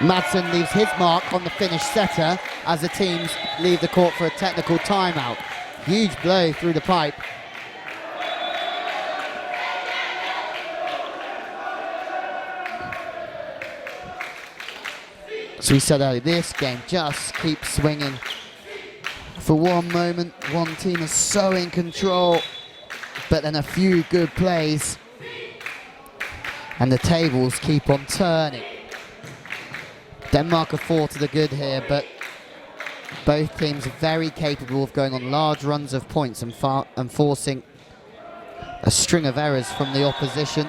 Madsen leaves his mark on the Finnish setter as the teams leave the court for a technical timeout. Huge blow through the pipe. As we said earlier, this game just keeps swinging. For one moment, one team is so in control, but then a few good plays, and the tables keep on turning. Denmark are 4 to the good here, but both teams are very capable of going on large runs of points and forcing a string of errors from the opposition.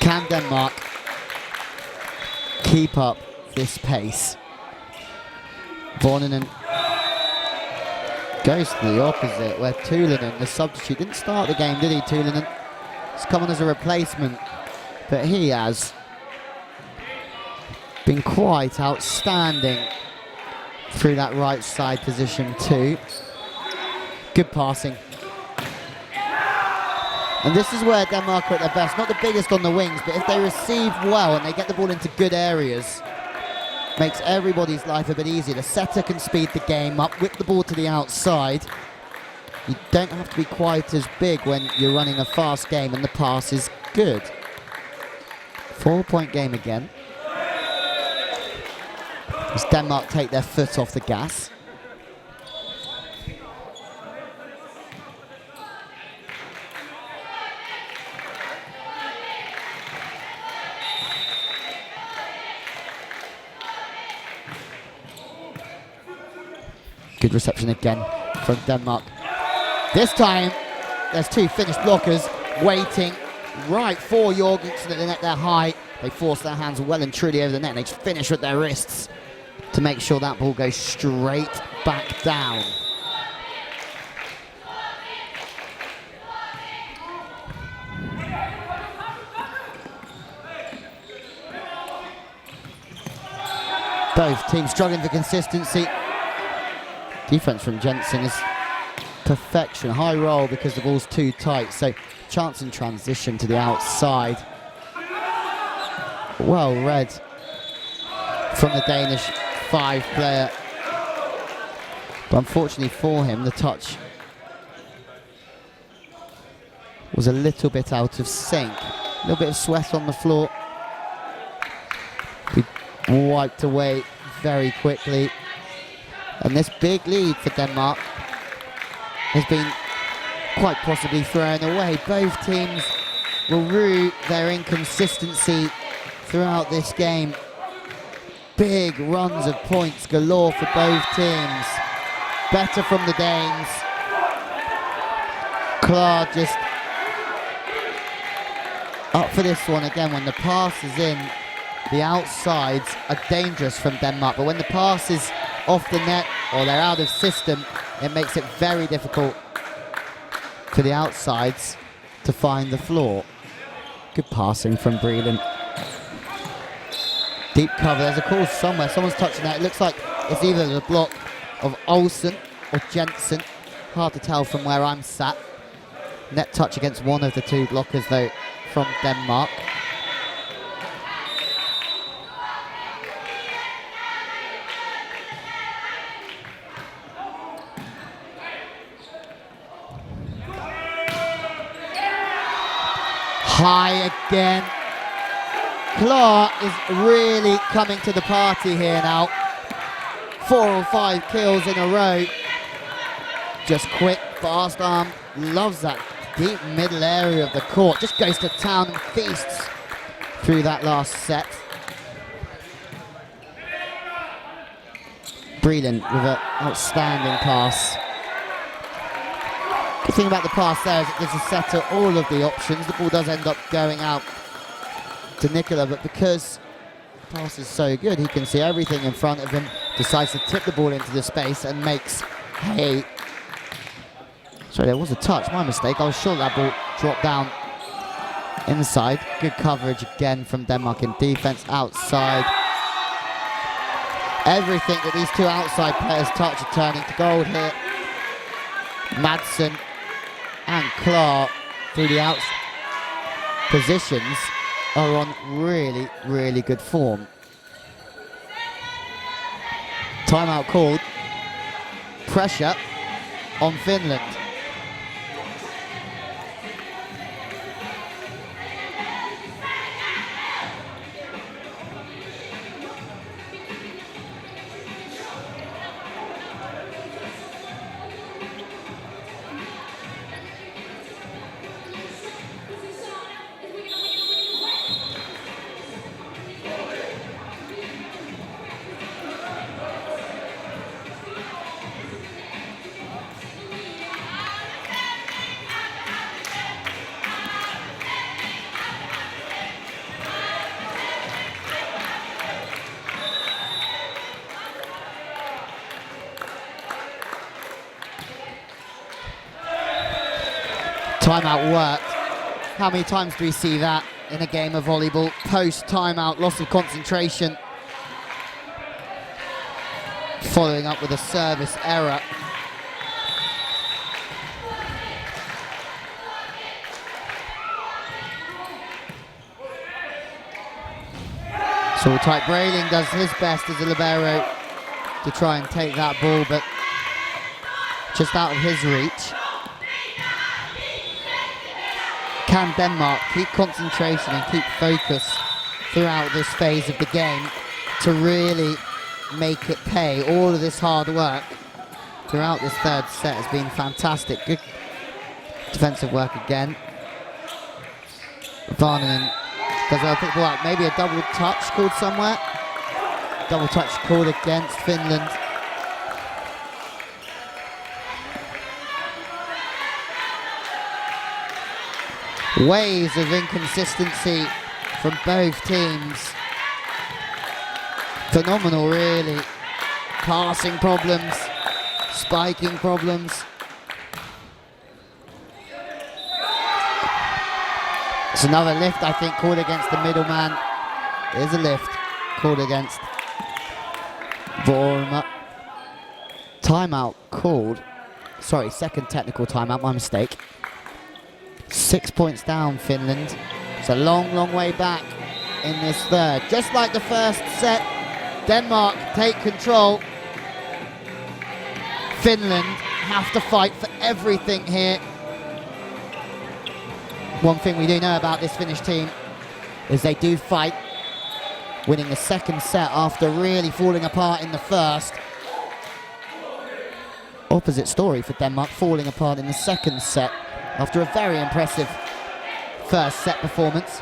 Can Denmark keep up this pace? Vorninen goes to the opposite, where Tuulinen, the substitute, didn't start the game, did he, Tuulinen? He's come on as a replacement, but he has been quite outstanding through that right side position too. Good passing. And this is where Denmark are at their best. Not the biggest on the wings, but if they receive well and they get the ball into good areas, makes everybody's life a bit easier. The setter can speed the game up, whip the ball to the outside. You don't have to be quite as big when you're running a fast game and the pass is good. 4-point game again. As Denmark take their foot off the gas. Good reception again from Denmark. This time, there's two Finnish blockers waiting right for Jorgensen at the net, their high. They force their hands well and truly over the net, and they just finish with their wrists to make sure that ball goes straight back down. Both teams struggling for consistency. Defense from Jensen is perfection. High roll because the ball's too tight. So chance in transition to the outside. Well read from the Danish 5 player. But unfortunately for him, the touch was a little bit out of sync. A little bit of sweat on the floor. He wiped away very quickly. And this big lead for Denmark has been quite possibly thrown away. Both teams will rue their inconsistency throughout this game. Big runs of points galore for both teams. Better from the Danes. Klar just up for this one again. When the pass is in, the outsides are dangerous from Denmark, but when the pass is off the net or they're out of system, it makes it very difficult for the outsides to find the floor. Good passing from Breland. Deep cover, there's a call somewhere, someone's touching that. It looks like it's either the block of Olsen or Jensen. Hard to tell from where I'm sat. Net touch against one of the two blockers though from Denmark. High again. Clark is really coming to the party here now. 4 or 5 kills in a row. Just quick, fast arm. Loves that deep middle area of the court. Just goes to town and feasts through that last set. Breland with an outstanding pass. Good thing about the pass there is it gives the setter all of the options. The ball does end up going out to Nicola, but because the pass is so good, he can see everything in front of him, decides to tip the ball into the space and makes hay. Sorry, there was a touch, my mistake. I was sure that ball dropped down inside. Good coverage again from Denmark in defense, outside. Everything that these two outside players touch are turning to gold here. Madsen and Clark through the outs positions are on really, really good form. Timeout called. Pressure on Finland. Timeout worked. How many times do we see that in a game of volleyball? Post timeout, loss of concentration. Following up with a service error. So tight. Brayling does his best as a libero to try and take that ball, but just out of his reach. Can Denmark keep concentration and keep focus throughout this phase of the game to really make it pay? All of this hard work throughout this third set has been fantastic. Good defensive work again. Varnanen does well, pick the ball out. Maybe a double touch called somewhere. Double touch called against Finland. Waves of inconsistency from both teams. Phenomenal, really. Passing problems, spiking problems. It's another lift, I think, called against the middleman. There's a lift called against Vorma. Timeout called. Sorry, second technical timeout, my mistake. 6 points down, Finland. It's a long, long way back in this third. Just like the first set, Denmark take control. Finland have to fight for everything here. One thing we do know about this Finnish team is they do fight, winning the second set after really falling apart in the first. Opposite story for Denmark, falling apart in the second set after a very impressive first set performance.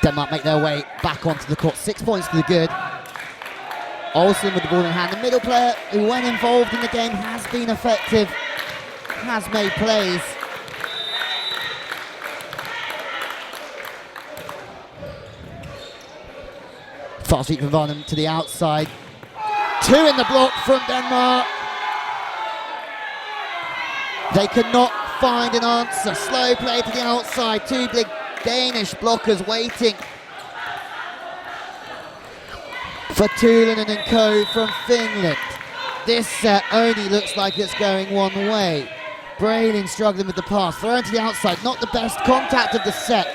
Denmark make their way back onto the court. 6 points to the good. Olsen with the ball in hand. The middle player who, when involved in the game, has been effective, has made plays. Fast feet from Varnum to the outside. 2 in the block from Denmark. They could not find an answer. Slow play to the outside. 2 big Danish blockers waiting for Tuulanen and co from Finland. This set only looks like it's going one way. Braylon struggling with the pass, thrown to the outside, not the best contact of the set,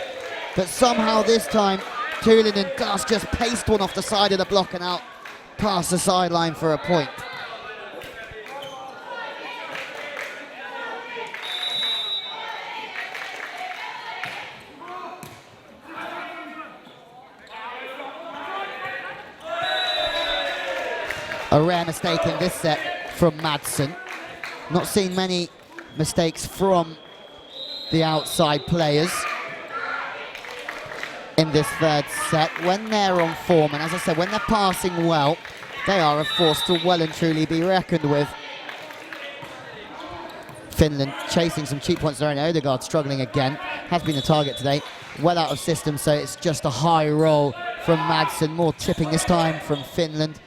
but somehow this time Tulin and Gus just paced one off the side of the block and out past the sideline for a point. A rare mistake in this set from Madsen. Not seen many mistakes from the outside players in this third set. When they're on form, and as I said, when they're passing well, they are a force to well and truly be reckoned with. Finland chasing some cheap points of their own. Odegaard struggling again. Has been the target today. Well out of system, so it's just a high roll from Madsen. More tipping this time from Finland.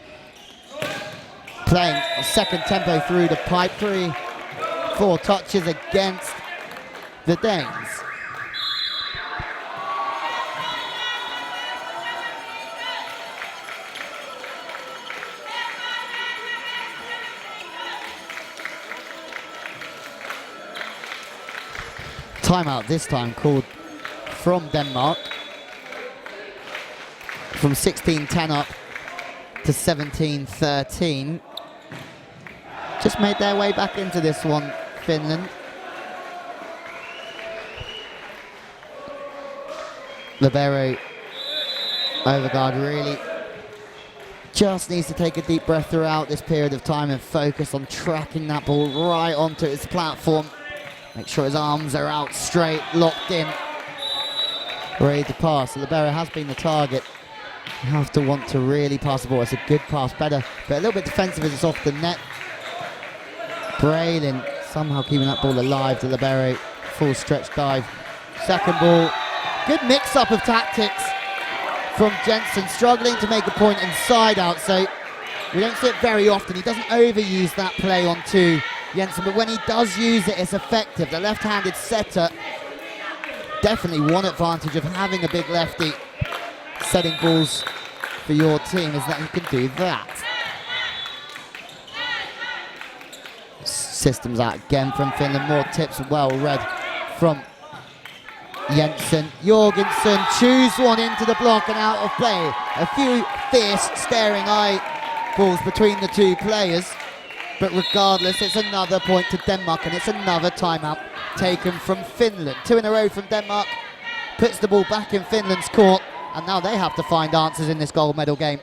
Playing a second tempo through the pipe. 3-4 touches against the Danes. Timeout this time called from Denmark. From 16-10 up to 17-13. Just made their way back into this one, Finland. Libero Overgaard really just needs to take a deep breath throughout this period of time and focus on tracking that ball right onto its platform. Make sure his arms are out straight, locked in, ready to pass. Libero has been the target. You have to want to really pass the ball. It's a good pass, better, but a little bit defensive as it's off the net. Braylon somehow keeping that ball alive to Libero. Full stretch dive. Second ball. Good mix-up of tactics from Jensen, struggling to make a point inside out, so we don't see it very often. He doesn't overuse that play onto Jensen, but when he does use it, it's effective. The left-handed setter, definitely one advantage of having a big lefty setting balls for your team is that he can do that. Systems out again from Finland. More tips, well read from Jensen. Jorgensen chews one into the block and out of play. A few fierce staring eyeballs between the two players, but regardless, it's another point to Denmark and it's another timeout taken from Finland. 2 in a row from Denmark, puts the ball back in Finland's court, and now they have to find answers in this gold medal game.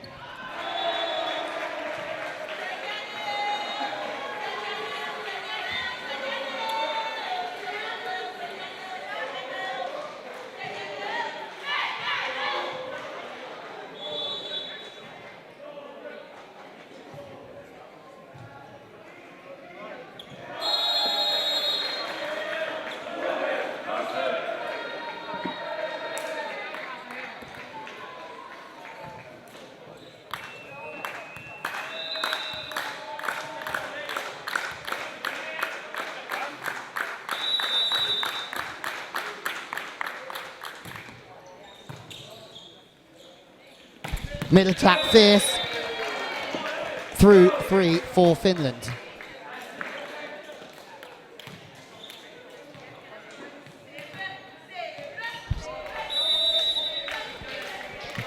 Mid attack fierce, through 3 for Finland.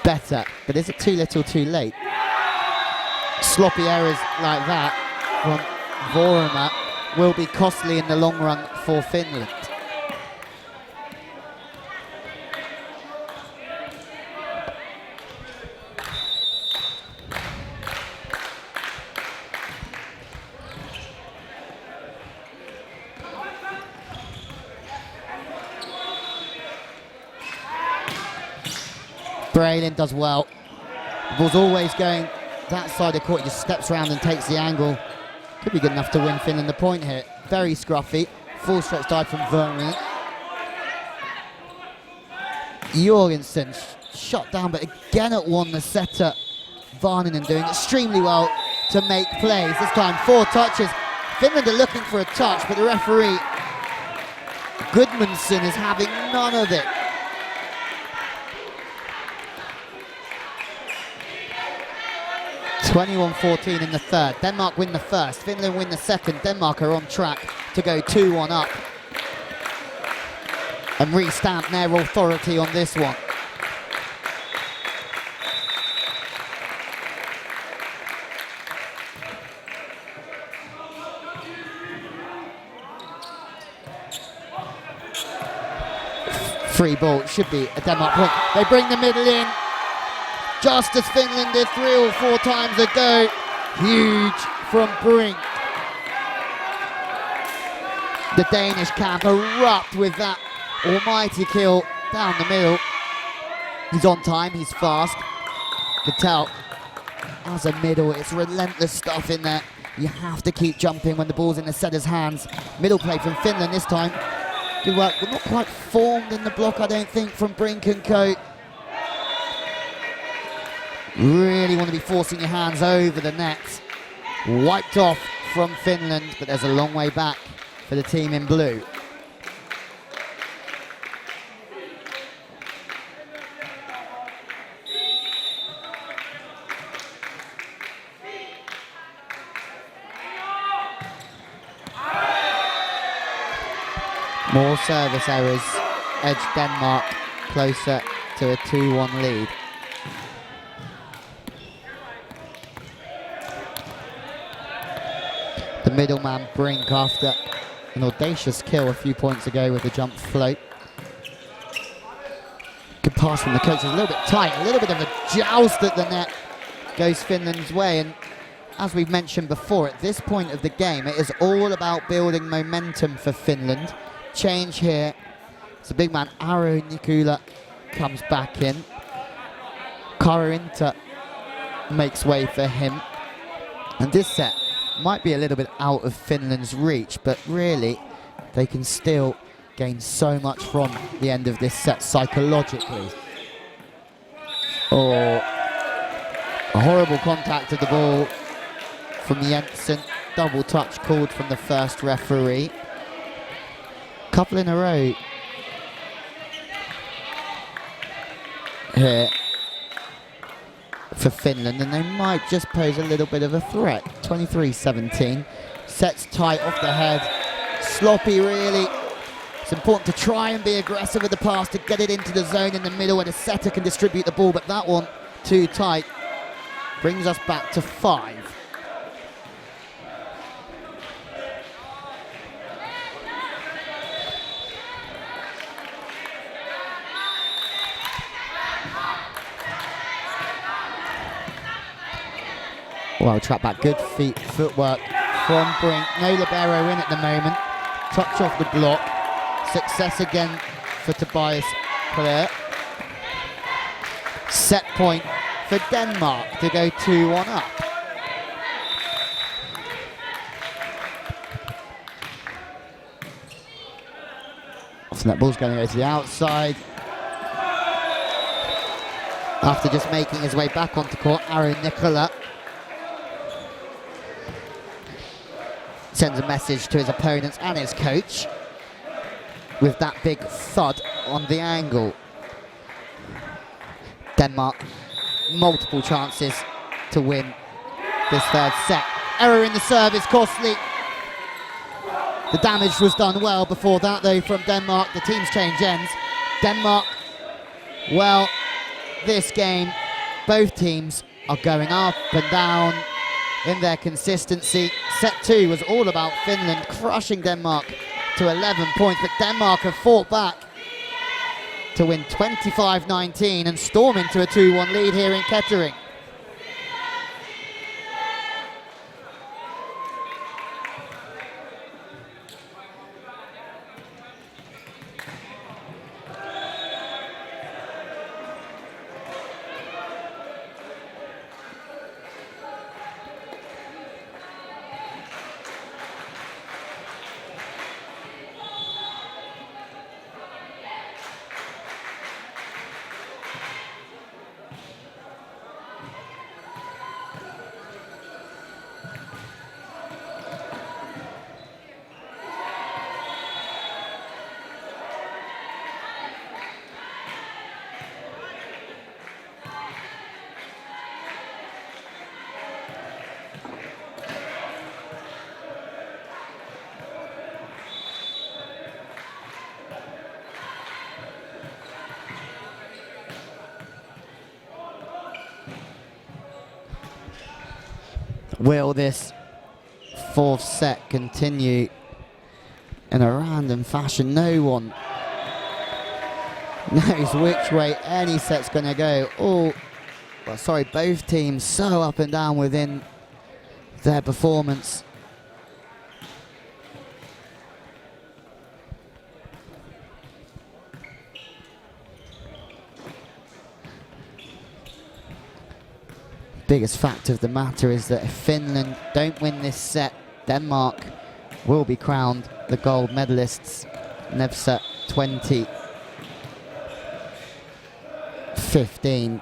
Better, but is it too little too late? Sloppy errors like that from Vorma will be costly in the long run for Finland. Braylon does well. The ball's always going that side of the court. He just steps around and takes the angle. Could be good enough to win Finland the point here. Very scruffy. Full stretch dive from Vermeulen. Jorgensen shot down, but again at one, the setter Varninen doing extremely well to make plays. This time 4 touches. Finland are looking for a touch, but the referee Gudmundsson is having none of it. ...21-14 in the third. Denmark win the first, Finland win the second. Denmark are on track to go 2-1 up and re-stamp their authority on this one. Free ball, it should be a Denmark point. They bring the middle in, just as Finland did 3 or 4 times ago. Huge from Brink. The Danish camp erupt with that almighty kill down the middle. He's on time, he's fast. You can tell, as a middle, it's relentless stuff in there. You have to keep jumping when the ball's in the setter's hands. Middle play from Finland this time. Good work, but not quite formed in the block, I don't think, from Brink and Co. Really want to be forcing your hands over the net. Wiped off from Finland, but there's a long way back for the team in blue. More service errors edge Denmark closer to a 2-1 lead. The middleman Brink after an audacious kill a few points ago with the jump float. Good pass from the coach, a little bit tight, a little bit of a joust at the net goes Finland's way, and as we've mentioned before, at this point of the game it is all about building momentum for Finland. Change here. It's a big man, Aro Nikula comes back in. Karinta makes way for him. And this set might be a little bit out of Finland's reach, but really they can still gain so much from the end of this set psychologically. Oh, a horrible contact of the ball from Jensen. Double touch called from the first referee. Couple in a row here for Finland, and they might just pose a little bit of a threat. 23-17, sets tight off the head, sloppy really. It's important to try and be aggressive with the pass to get it into the zone in the middle where the setter can distribute the ball, but that one too tight. Brings us back to 5. Well, trap back, good footwork from Brink. No libero in at the moment. Touch off the block. Success again for Tobias Clare. Set point for Denmark to go 2-1 up. So that ball's going to go to the outside. After just making his way back onto court, Aro Nicola sends a message to his opponents and his coach with that big thud on the angle. Denmark, multiple chances to win this third set. Error in the service, costly. The damage was done well before that though from Denmark. The team's change ends. Denmark, well, this game, both teams are going up and down in their consistency. Set 2 was all about Finland crushing Denmark to 11 points, but Denmark have fought back to win 25-19 and storm into a 2-1 lead here in Kettering. Will this fourth set continue in a random fashion? No one knows which way any set's going to go. Both teams so up and down within their performance. Biggest fact of the matter is that if Finland don't win this set, Denmark will be crowned the gold medalists. Nevza 20-15.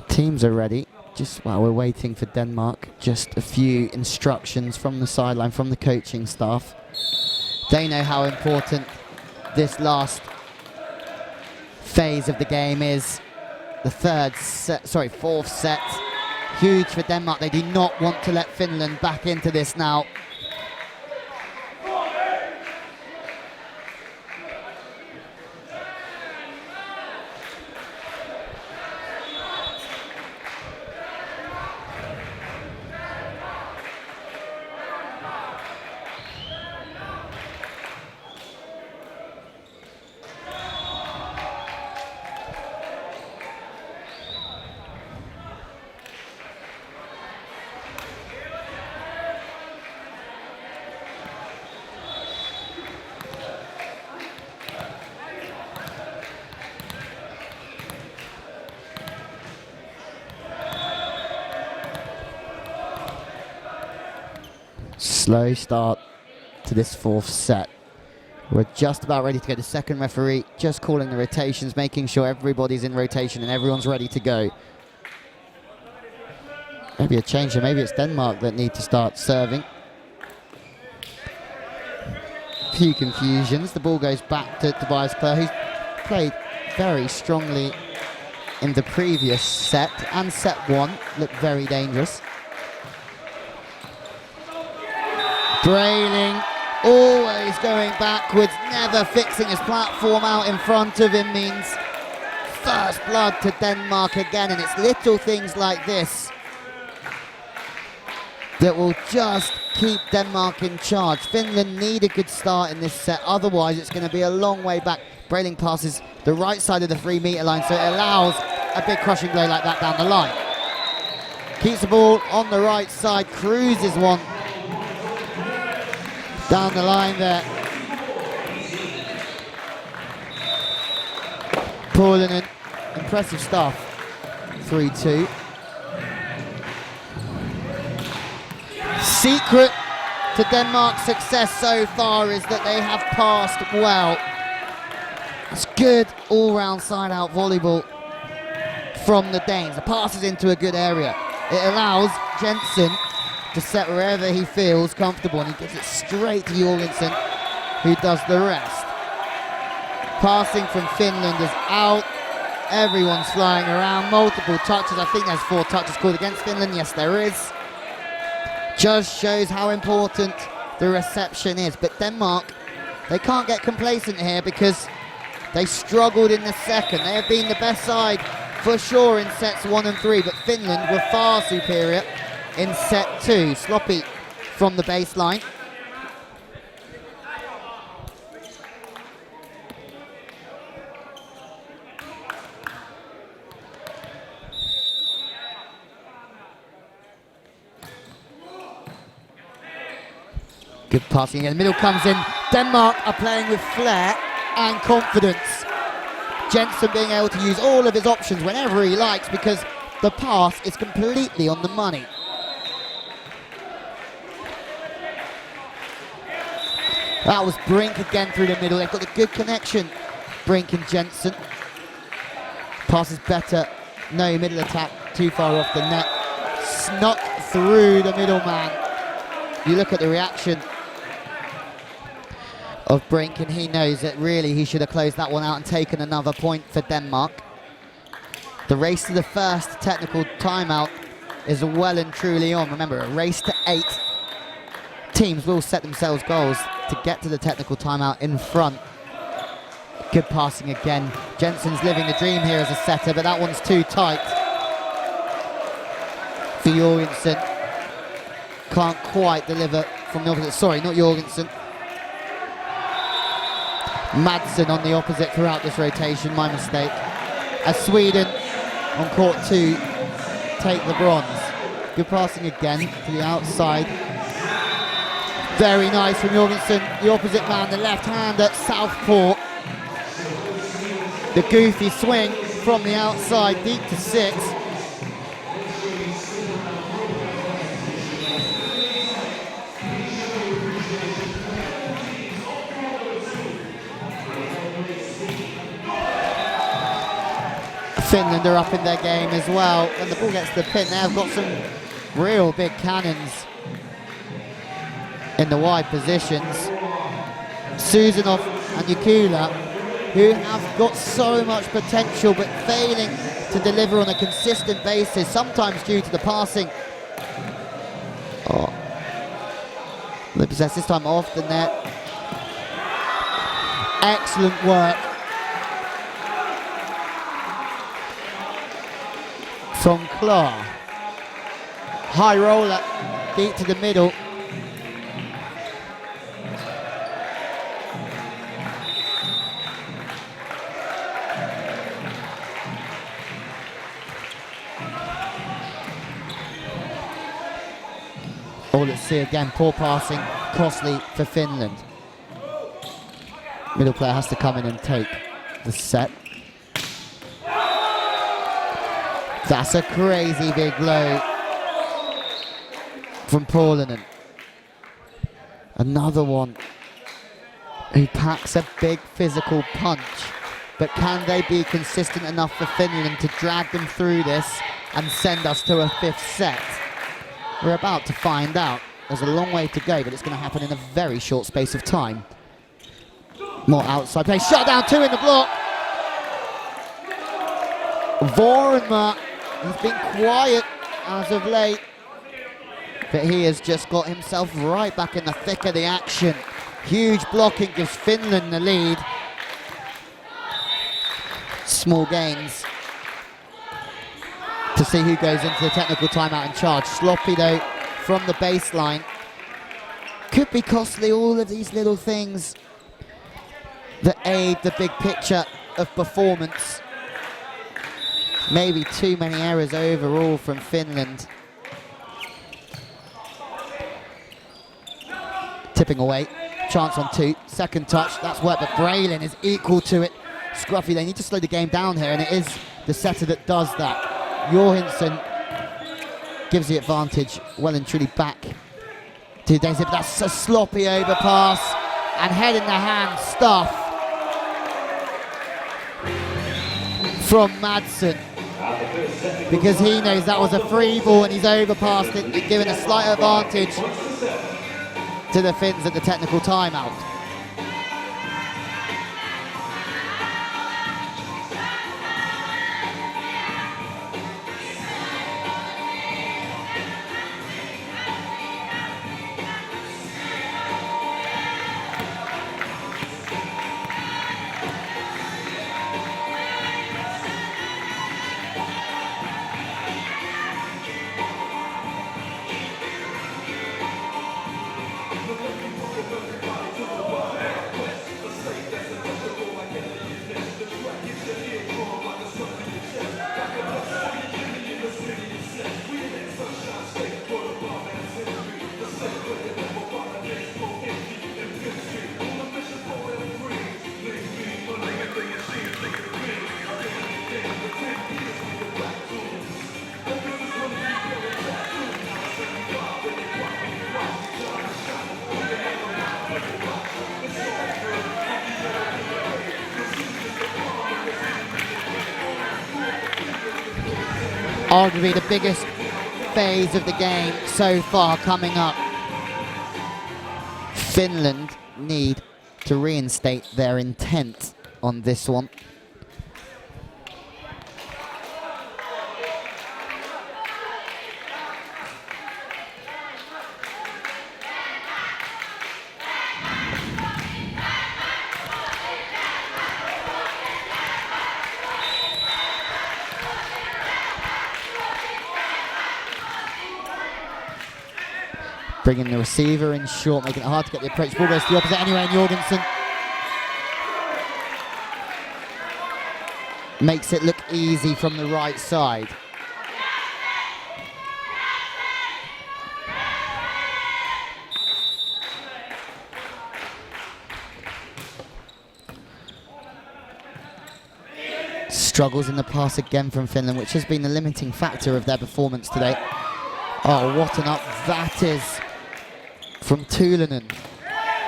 Teams are ready. Just while we're waiting for Denmark, just a few instructions from the sideline, from the coaching staff. They know how important this last phase of the game is. The fourth set. Huge for Denmark. They do not want to let Finland back into this now. Slow start to this fourth set. We're just about ready to go. The second referee just calling the rotations, making sure everybody's in rotation and everyone's ready to go. Maybe a change, or maybe it's Denmark that need to start serving. Few confusions. The ball goes back to Tobias Clare, who's played very strongly in the previous set, and set one looked very dangerous. Brailing, always going backwards, never fixing his platform out in front of him means first blood to Denmark again, and it's little things like this that will just keep Denmark in charge. Finland need a good start in this set, otherwise it's going to be a long way back. Brailing passes the right side of the 3-meter line, so it allows a big crushing blow like that down the line. Keeps the ball on the right side, cruises one down the line there. Paulinen, impressive stuff. 3-2. Secret to Denmark's success so far is that they have passed well. It's good all-round side-out volleyball from the Danes. The pass is into a good area. It allows Jensen to set wherever he feels comfortable, and he gives it straight to Jorgensen, who does the rest. Passing from Finland is out. Everyone's flying around. Multiple touches. I think there's 4 touches called against Finland. Yes, there is. Just shows how important the reception is. But Denmark, they can't get complacent here because they struggled in the second. They have been the best side for sure in sets 1 and 3, but Finland were far superior in set 2. Sloppy from the baseline. Good passing again. The middle comes in. Denmark are playing with flair and confidence. Jensen being able to use all of his options whenever he likes because the pass is completely on the money. That was Brink again through the middle. They've got a good connection, Brink and Jensen. Pass is better. No middle attack, too far off the net. Snuck through the middleman. You look at the reaction of Brink, and he knows that really he should have closed that one out and taken another point for Denmark. The race to the first technical timeout is well and truly on. Remember, a race to 8. Teams will set themselves goals to get to the technical timeout in front. Good passing again. Jensen's living the dream here as a setter, but that one's too tight for Jorgensen. Can't quite deliver from the opposite. Sorry, not Jorgensen. Madsen on the opposite throughout this rotation, my mistake. As Sweden on court 2 take the bronze. Good passing again to the outside. Very nice from Jorgensen, the opposite man, the left hand at southpaw. The goofy swing from the outside, deep to 6. Finland are up in their game as well. When the ball gets to the pin, they have got some real big cannons in the wide positions. Susanov and Yukula, who have got so much potential but failing to deliver on a consistent basis, sometimes due to the passing. Oh. They possess this time off the net. Excellent work from Klar. High roller, deep to the middle. Oh, let's see again, poor passing, costly for Finland. Middle player has to come in and take the set. That's a crazy big blow from Paulanen. Another one who packs a big physical punch, but can they be consistent enough for Finland to drag them through this and send us to a 5th set? We're about to find out. There's a long way to go, but it's going to happen in a very short space of time. More outside play, shut down 2 in the block. Vorma, he's been quiet as of late, but he has just got himself right back in the thick of the action. Huge blocking gives Finland the lead. Small gains to see who goes into the technical timeout in charge. Sloppy though from the baseline. Could be costly, all of these little things that aid the big picture of performance. Maybe too many errors overall from Finland. Tipping away, chance on 2, second touch, that's work, but Braylon is equal to it. Scruffy, they need to slow the game down here, and it is the setter that does that. Johansson gives the advantage well and truly back to Daisy, but that's a sloppy overpass and head in the hand stuff from Madsen, because he knows that was a free ball and he's overpassed it, giving a slight advantage to the Finns at the technical timeout. Arguably the biggest phase of the game so far coming up. Finland need to reinstate their intent on this one. Bringing the receiver in short, making it hard to get the approach. Ball goes to the opposite anyway, and Jorgensen makes it look easy from the right side. Struggles in the pass again from Finland, which has been the limiting factor of their performance today. Oh, what an up that is from Tulanen.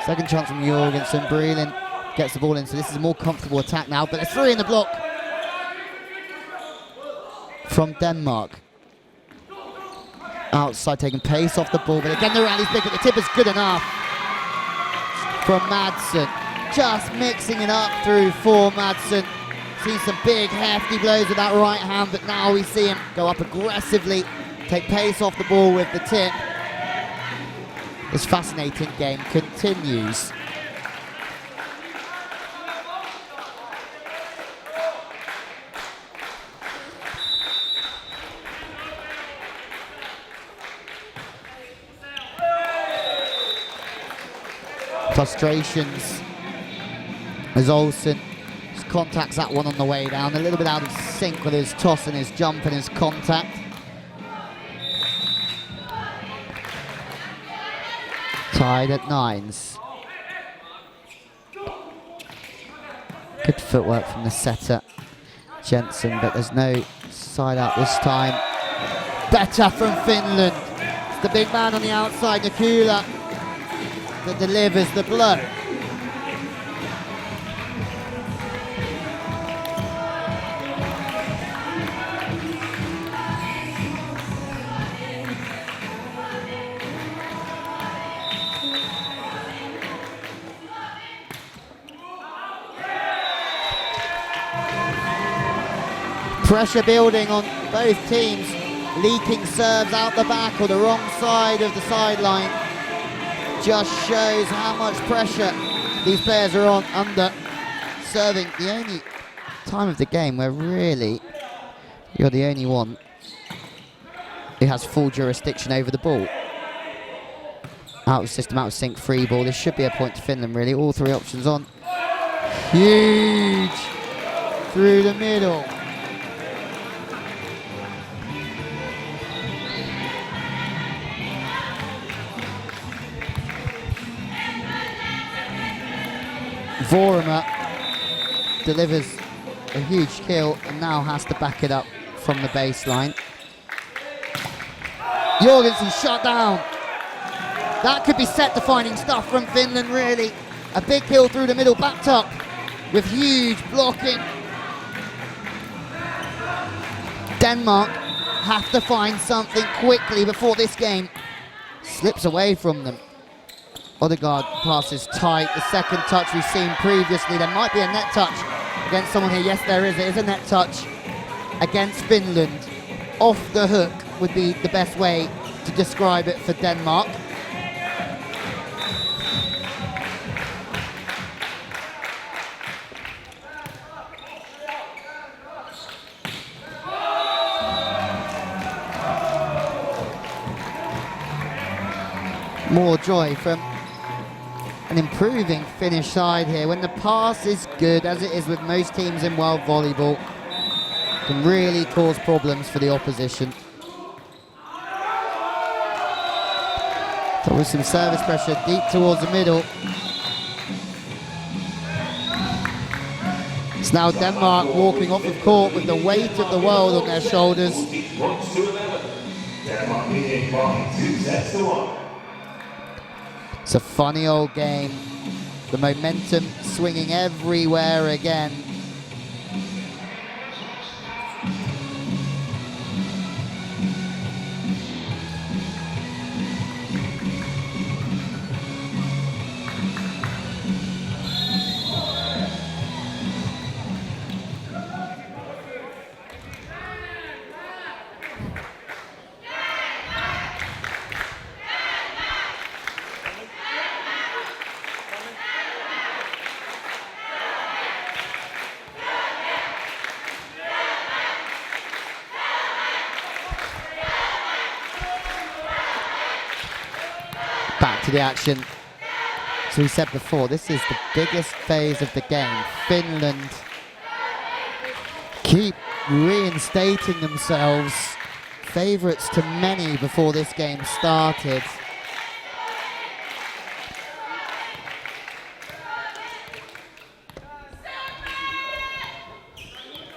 Second chance from Jorgensen. Breland gets the ball in, so this is a more comfortable attack now, but a 3 in the block from Denmark. Outside, taking pace off the ball, but again the rally's big, but the tip is good enough from Madsen. Just mixing it up through for Madsen. Seen some big hefty blows with that right hand, but now we see him go up aggressively, take pace off the ball with the tip. This fascinating game continues. Frustrations as Olsen contacts that one on the way down, a little bit out of sync with his toss and his jump and his contact. Tied at 9s. Good footwork from the setter, Jensen, but there's no side out this time. Better from Finland. It's the big man on the outside, Nikula, that delivers the blow. Pressure building on both teams, leaking serves out the back or the wrong side of the sideline. Just shows how much pressure these players are under. Serving the only time of the game where really you're the only one who has full jurisdiction over the ball. Out of system, out of sync, free ball. This should be a point to Finland really. All 3 options on. Huge through the middle. Vorma delivers a huge kill and now has to back it up from the baseline. Jorgensen shut down. That could be set-defining stuff from Finland, really. A big kill through the middle, backed up with huge blocking. Denmark have to find something quickly before this game slips away from them. Odegaard passes tight. The second touch we've seen previously. There might be a net touch against someone here. Yes, there is. It is a net touch against Finland. Off the hook would be the best way to describe it for Denmark. More joy from an improving Finnish side here. When the pass is good, as it is with most teams in world volleyball, can really cause problems for the opposition. So with some service pressure deep towards the middle. It's now Denmark walking off of court with the weight of the world on their shoulders. Denmark leading by 2-1. It's a funny old game. The momentum swinging everywhere again. Back to the action. So we said before, this is the biggest phase of the game. Finland keep reinstating themselves favourites to many before this game started.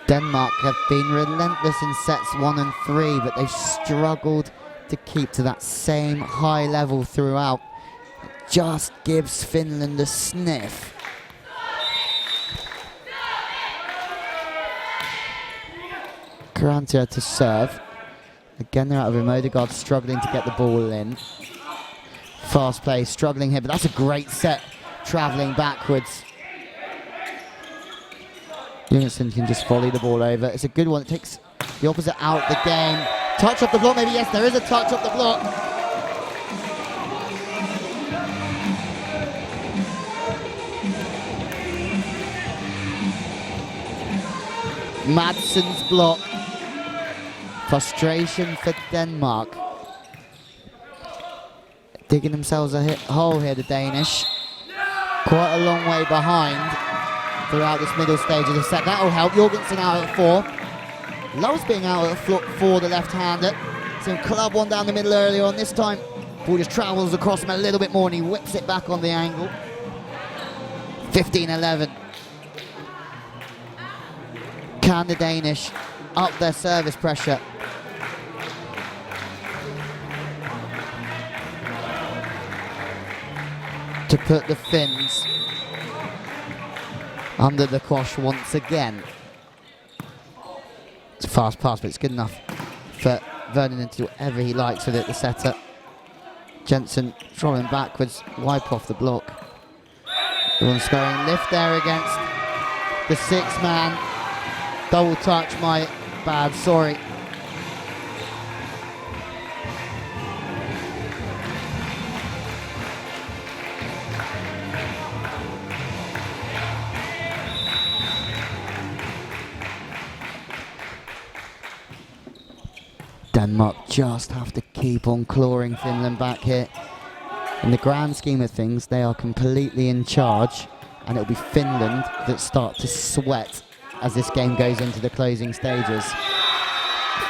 Denmark have been relentless in sets 1 and 3, but they've struggled to keep to that same high level throughout. It just gives Finland a sniff. Karantia to serve. Again, they're out of him. Odegaard struggling to get the ball in. Fast play, struggling here, but that's a great set, travelling backwards. Unison can just volley the ball over. It's a good one. It takes the opposite out the game. Touch off the block, maybe. Yes, there is a touch off the block. Madsen's block. Frustration for Denmark. Digging themselves a hole here, the Danish. Quite a long way behind throughout this middle stage of the set. That'll help. Jorgensen out at 4. Loves being out at 4, the left-hander. So club one down the middle earlier on. This time, ball just travels across him a little bit more and he whips it back on the angle. 15-11. Can the Danish up their service pressure? To put the Finns under the quash once again. It's a fast pass, but it's good enough for Vernon to do whatever he likes with it, the setter. Jensen throwing backwards, wipe off the block. Everyone's scoring lift there against the 6-man. Double touch, my bad, sorry. Denmark just have to keep on clawing Finland back here. In the grand scheme of things, they are completely in charge, and it'll be Finland that start to sweat as this game goes into the closing stages.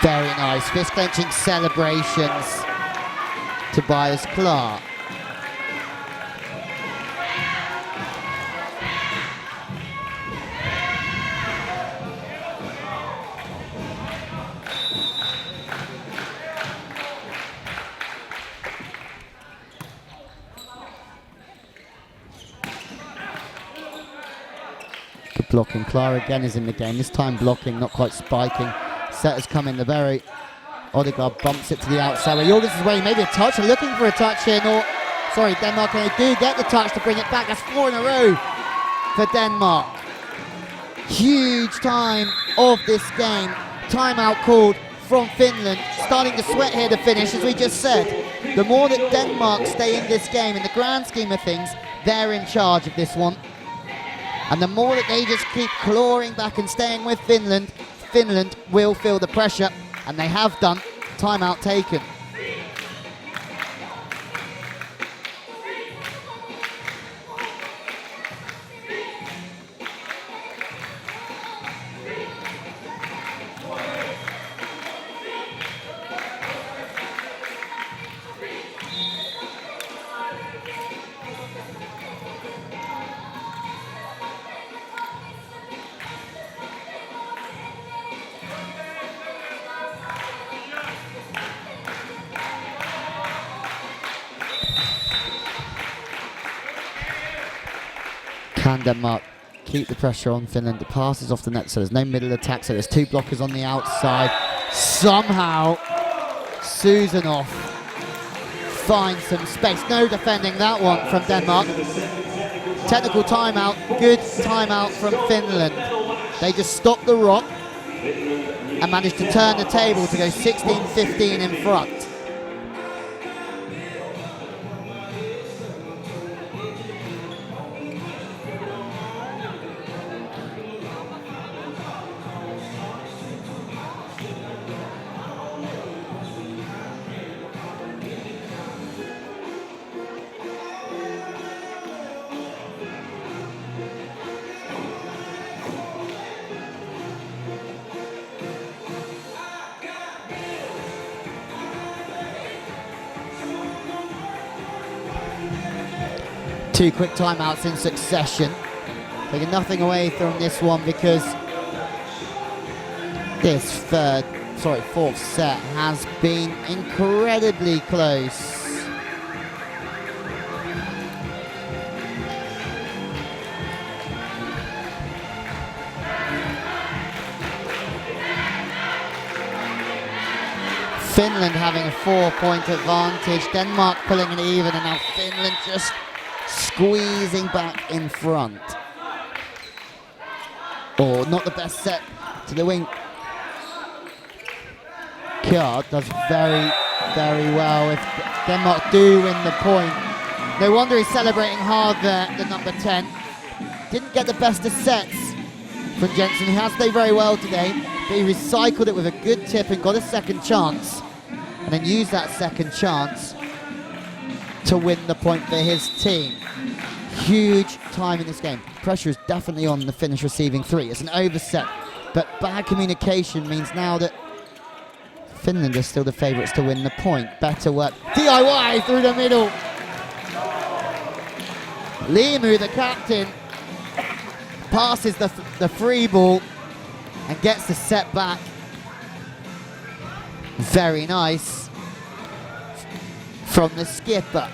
Very nice, fist-clenching celebrations. Tobias Clark. Blocking. Clara again is in the game, this time blocking, not quite spiking. Setters come in the berry. Odegaard bumps it to the outside where Jorgensen's way, maybe a touch, looking for a touch here. Sorry, Denmark, and they do get the touch to bring it back. That's 4 in a row for Denmark. Huge time of this game. Timeout called from Finland. Starting to sweat here to finish, as we just said. The more that Denmark stay in this game, in the grand scheme of things, they're in charge of this one. And the more that they just keep clawing back and staying with Finland, Finland will feel the pressure, and they have done. Timeout taken. Can Denmark keep the pressure on Finland? The pass is off the net, so there's no middle attack, so there's 2 blockers on the outside. Somehow, Susanov finds some space. No defending that one from Denmark. Technical timeout, good timeout from Finland. They just stopped the rock and managed to turn the table to go 16-15 in front. 2 quick timeouts in succession. Taking nothing away from this one because this fourth set has been incredibly close. Finland having a 4-point advantage, Denmark pulling it even, and now Finland just squeezing back in front. Oh, not the best set to the wing. Kjær does very, very well if Denmark do win the point. No wonder he's celebrating hard there, the number 10. Didn't get the best of sets from Jensen. He has played very well today, but he recycled it with a good tip and got a second chance. And then used that second chance to win the point for his team. Huge time in this game. Pressure is definitely on the Finnish receiving 3. It's an overset, but bad communication means now that Finland are still the favourites to win the point. Better work. DIY through the middle. Limu, the captain, passes the free ball and gets the set back. Very nice from the skipper.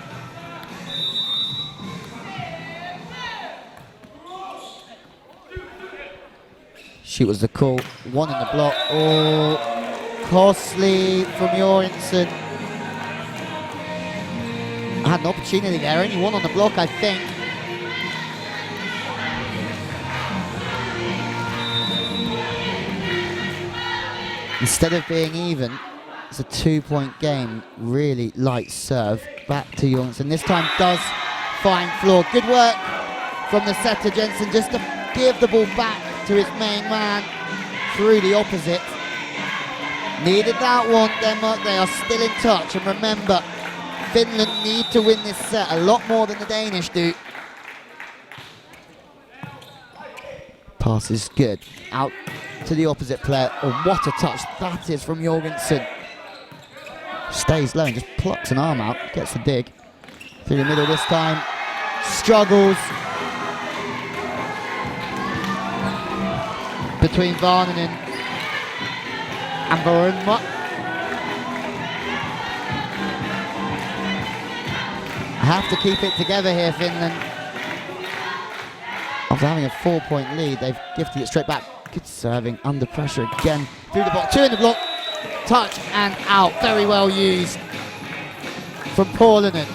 She was the call. One in the block. Oh, costly from Jorgensen. Had an opportunity there. Only one on the block, I think. Instead of being even, it's a 2-point game. Really light serve. Back to Jorgensen. This time does find floor. Good work from the setter Jensen just to give the ball back to his main man through the opposite. Needed that one, Denmark. They are still in touch. And remember, Finland need to win this set a lot more than the Danish do. Pass is good. Out to the opposite player. Oh, what a touch that is from Jorgensen. Stays low and just plucks an arm out. Gets the dig. Through the middle this time. Struggles. Between Varnanen and Varunma. Have to keep it together here, Finland. After having a 4-point lead, they've gifted it straight back. Good serving, under pressure again. Through the block, 2 in the block. Touch and out. Very well used from Paulanen.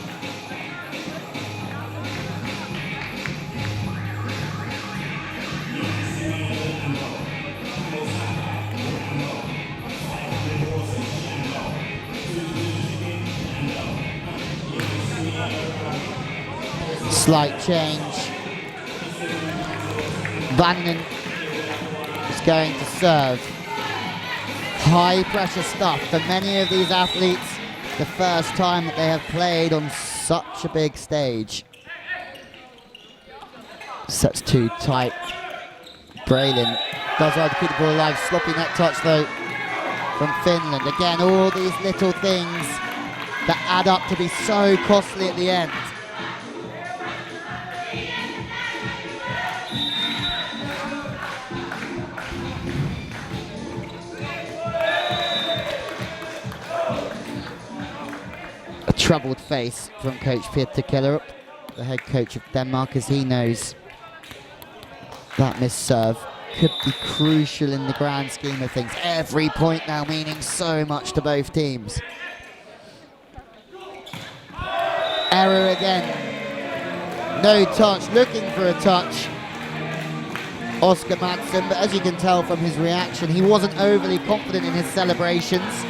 Slight change. Vannin is going to serve. High pressure stuff for many of these athletes. The first time that they have played on such a big stage. Sets too tight. Brailin does well to keep the ball alive. Sloppy net touch though from Finland. Again, all these little things that add up to be so costly at the end. A troubled face from coach Peter Kellerup, the head coach of Denmark, as he knows that miss serve could be crucial in the grand scheme of things. Every point now meaning so much to both teams. Error again. No touch, looking for a touch. Oscar Madsen, but as you can tell from his reaction, he wasn't overly confident in his celebrations.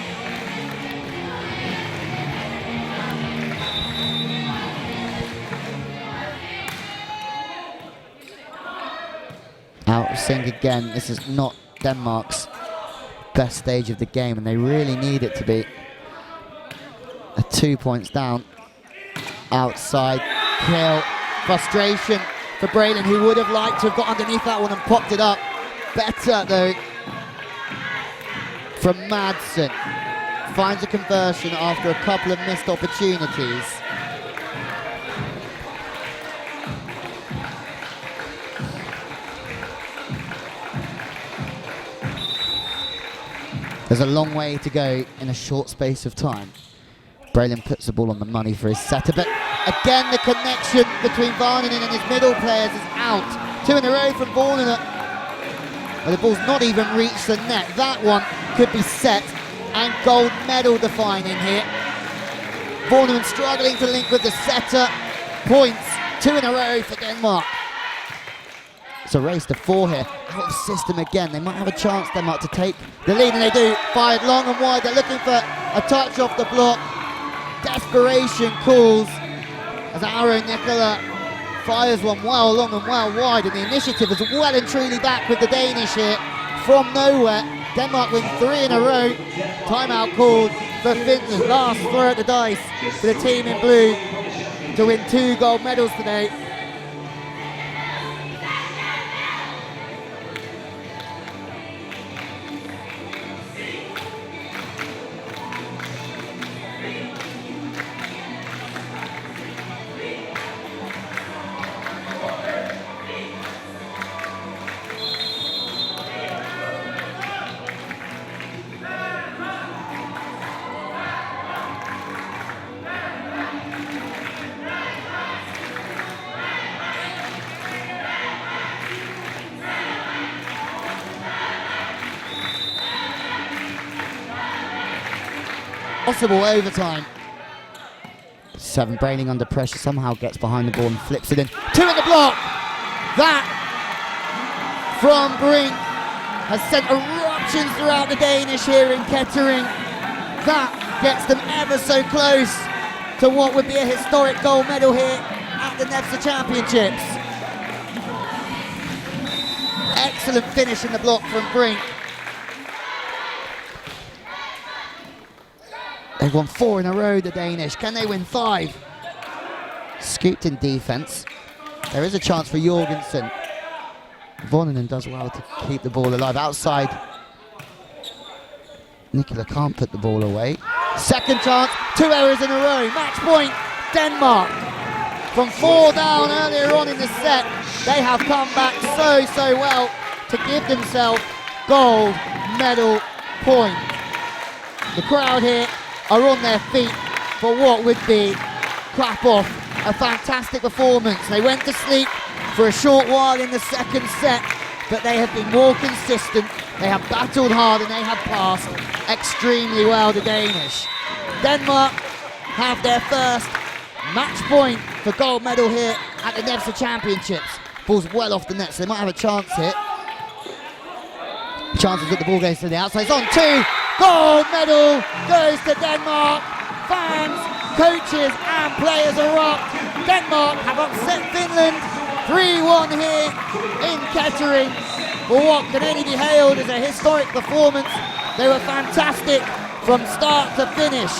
Out of sync again. This is not Denmark's best stage of the game, and they really need it to be. 2 points down. Outside kill. Frustration for Brailin, who would have liked to have got underneath that one and popped it up. Better though from Madsen. Finds a conversion after a couple of missed opportunities. There's a long way to go in a short space of time. Braylon puts the ball on the money for his setter, but again the connection between Varninen and his middle players is out. 2 in a row from Varninen, but the ball's not even reached the net. That one could be set and gold medal defining here. Varninen struggling to link with the setter. Points, 2 in a row for Denmark. It's a race to 4 here. Out of system again. They might have a chance, Denmark, to take the lead, and they do. Fired long and wide. They're looking for a touch off the block. Desperation calls as Aro Nicola fires one well long and well wide, and the initiative is well and truly back with the Danish here from nowhere. Denmark win 3 in a row. Timeout called for Finland. Last throw at the dice for the team in blue to win 2 gold medals today. Possible overtime. 7 Braining under pressure, somehow gets behind the ball and flips it in. 2 in the block! That from Brink has sent eruptions throughout the Danish here in Kettering. That gets them ever so close to what would be a historic gold medal here at the nevza Championships. Excellent finish in the block from Brink. They've won 4 in a row, the Danish. Can they win 5? Scooped in defense. There is a chance for Jorgensen. Varninen does well to keep the ball alive. Outside, Nicola can't put the ball away. Second chance, 2 errors in a row. Match point, Denmark. From 4 down earlier on in the set, they have come back so well to give themselves gold medal point. The crowd here are on their feet for what would be, clap off, a fantastic performance. They went to sleep for a short while in the second set, but they have been more consistent, they have battled hard, and they have passed extremely well, the Danish. Denmark have their first match point for gold medal here at the nevza Championships. Ball's well off the net, so they might have a chance here. Chances that the ball goes to the outside. It's on 2. Gold medal goes to Denmark. Fans, coaches and players are up. Denmark have upset Finland 3-1 here in Kettering for what can only be hailed as a historic performance. They were fantastic from start to finish.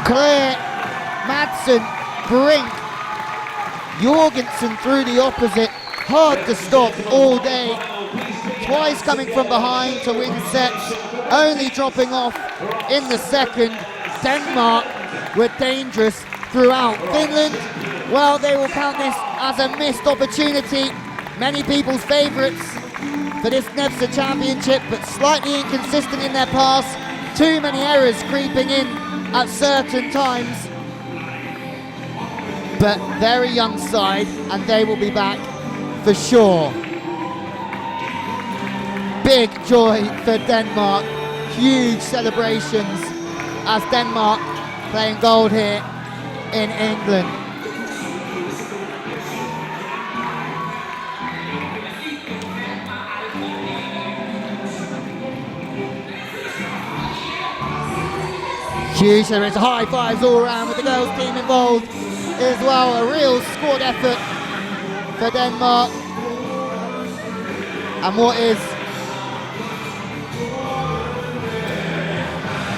Claire, Madsen, Brink, Jorgensen through the opposite. Hard to stop all day. Twice coming from behind to win sets, only dropping off in the second. Denmark were dangerous throughout. Finland, well, they will count this as a missed opportunity. Many people's favourites for this nevza Championship, but slightly inconsistent in their pass. Too many errors creeping in at certain times. But very young side, and they will be back for sure. Big joy for Denmark, huge celebrations as Denmark playing gold here in England. Huge, there is high fives all around with the girls team involved as well. A real squad effort for Denmark. And what is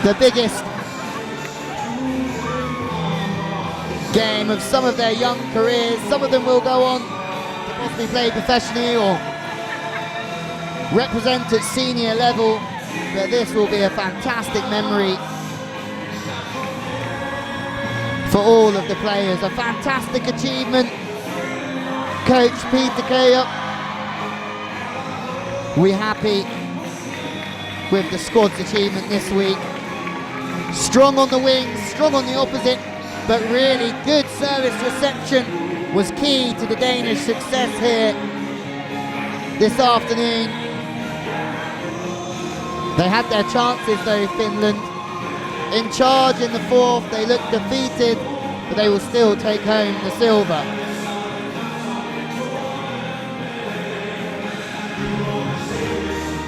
the biggest game of some of their young careers. Some of them will go on to possibly play professionally or represent at senior level, but this will be a fantastic memory for all of the players. A fantastic achievement. Coach Peter Kaya, we happy with the squad's achievement this week. Strong on the wings, strong on the opposite, but really good service reception was key to the Danish success here this afternoon. They had their chances though, Finland. In charge in the fourth, they looked defeated, but they will still take home the silver.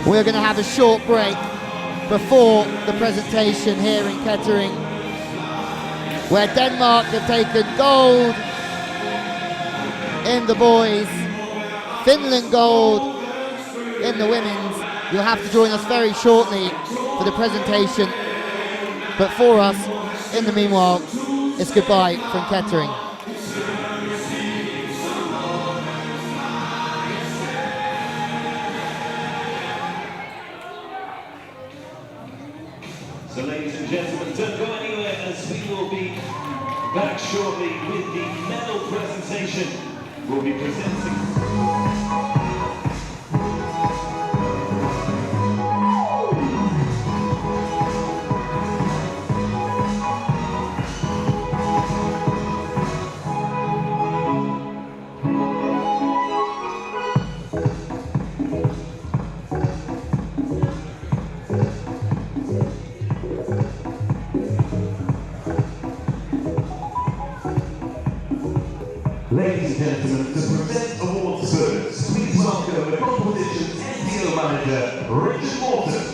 We're going to have a short break before the presentation here in Kettering, where Denmark have taken gold in the boys, Finland gold in the women's. You'll have to join us very shortly for the presentation, but for us, in the meanwhile, it's goodbye from Kettering. So ladies and gentlemen, don't go anywhere as we will be back shortly with the medal presentation. We'll be presenting. Ladies and gentlemen, to present awards first, please welcome the competition's NTO manager, Richard Morton.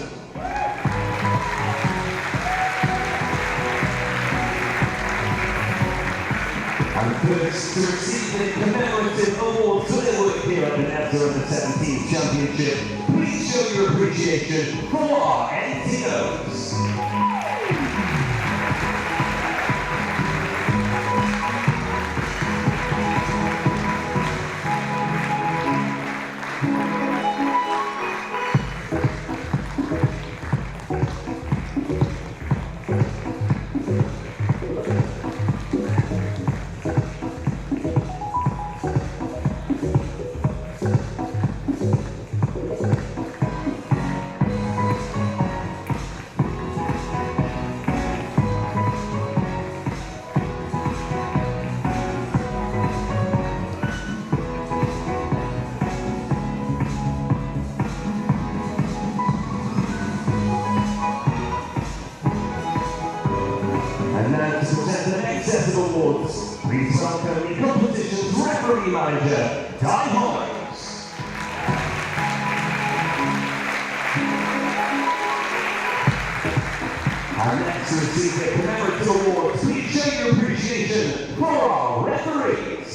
And first, to receive the commemorative award for their work here at the nevza Under-17 Championship, please show your appreciation for our NTOs. And now to present the next set of awards, please welcome the competition's referee manager, Di Hollins. And next to receive the commemorative awards, please show your appreciation for our referees.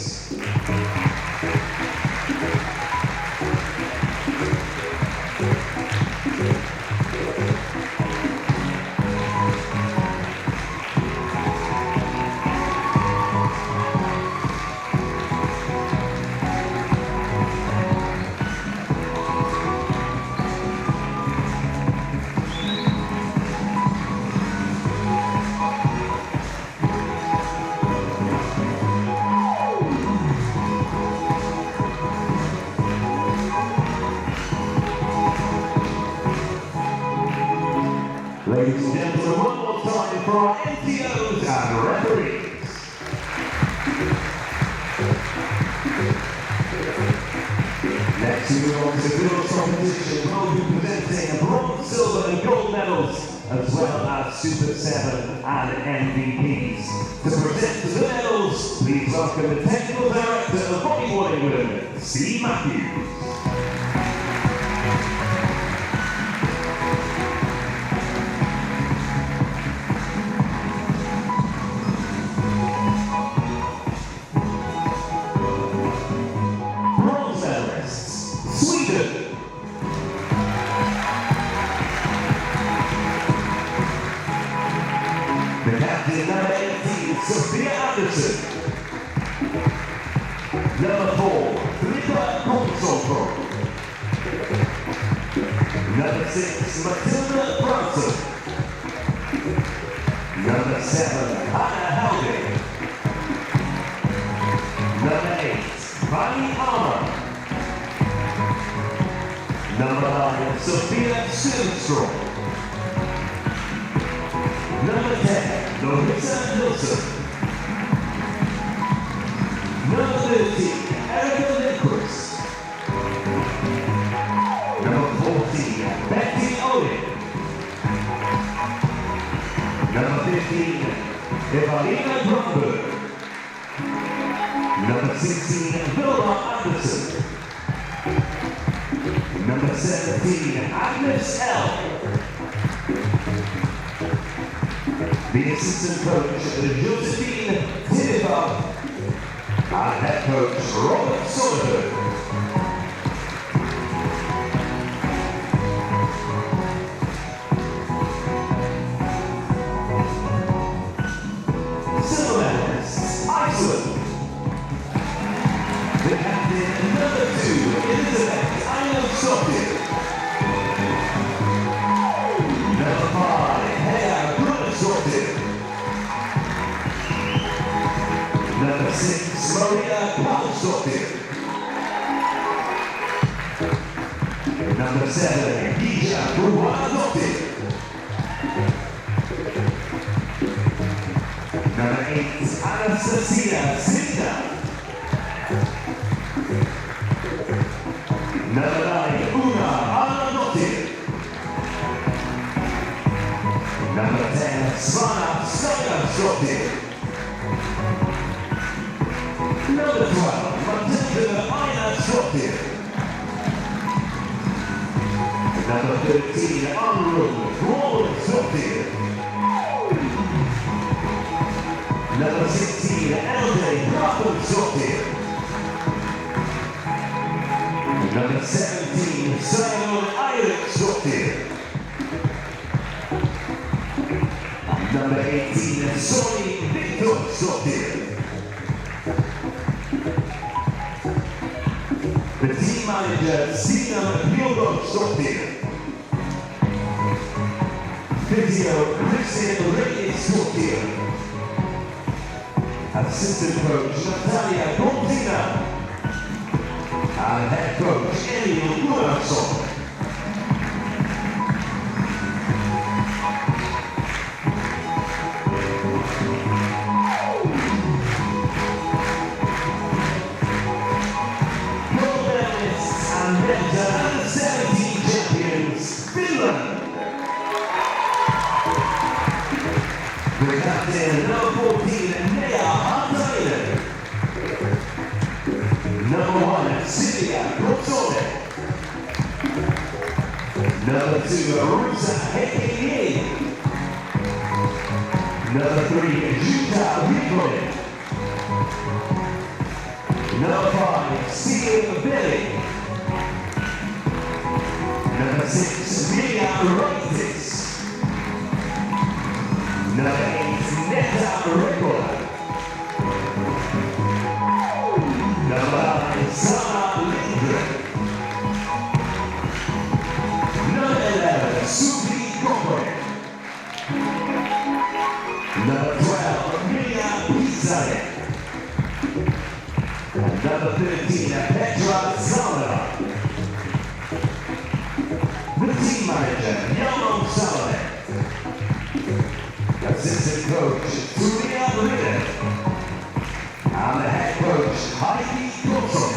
Ladies and gentlemen, one more time for our NTOs and referees. Next we move on to the girls' competition, where we'll be presenting bronze, silver and gold medals, as well as Super 7 and MVPs. To present the medals, please welcome the Technical Director of Volleyball England, Steve Matthews. Sweden. The captain, number 18, Sophia Anderson. Number 4, Filippa Konsonko. Number 6, Matilda Brunson. Number 7, Anna Halding. Number 8, Vani Armour. Number 9, Sophia Silverstraw. Number 10, Larissa Nilsson. Number 13, Erica Lindquist. Number 14, Betty Owen. Number 15, Evalina Grunberg. Number 16, Vilma Anderson. Number 17, Agnes L. The assistant coach, Josephine Tinifa. And head coach, Robert Sullivan. Silver medalists, Iceland. The captain, number 2, Elizabeth Ayosopir. Number 5, Hea Brunasopir. Number 6, Maria Palsopir. Number 7, Gija Buwanadopir. Number 8, Anastasia Sinda. Number 9, Una Alanotir. Number 10, Svana Stagasotir. Number 12, Matilda Einarsdottir. Number 13, Anrun Grålsdottir. Number 16, Elde Brabensdottir. Number 17, Simon Eiriksdottir. Number 18, Sonny Viktorsdottir. The team manager, Stina Björnsdottir. Physio, Christian Reyes-Dottir. Assistant coach, Natalia Gontina. And head coach, Emil Gunnarsson. Under 17 champions, Finland. The captain, number 14, Nea Hantainen. Number 1, Silvia Rozzone. Number 2, Rusa Hekeli. Number 3, Jutta Rikonen. Number 5, Steve Billy. Number 6, Mia Reitis. Number 8, Netta Ricola. Number 9, Sana Lindgren. Number 11, Suvi Kokore. Number 12, Mia Pizzare. Number 13, Petra Zamora. The team manager, Jan Salome. Assistant coach, Turia Riden. And the head coach, Heidi Gosson.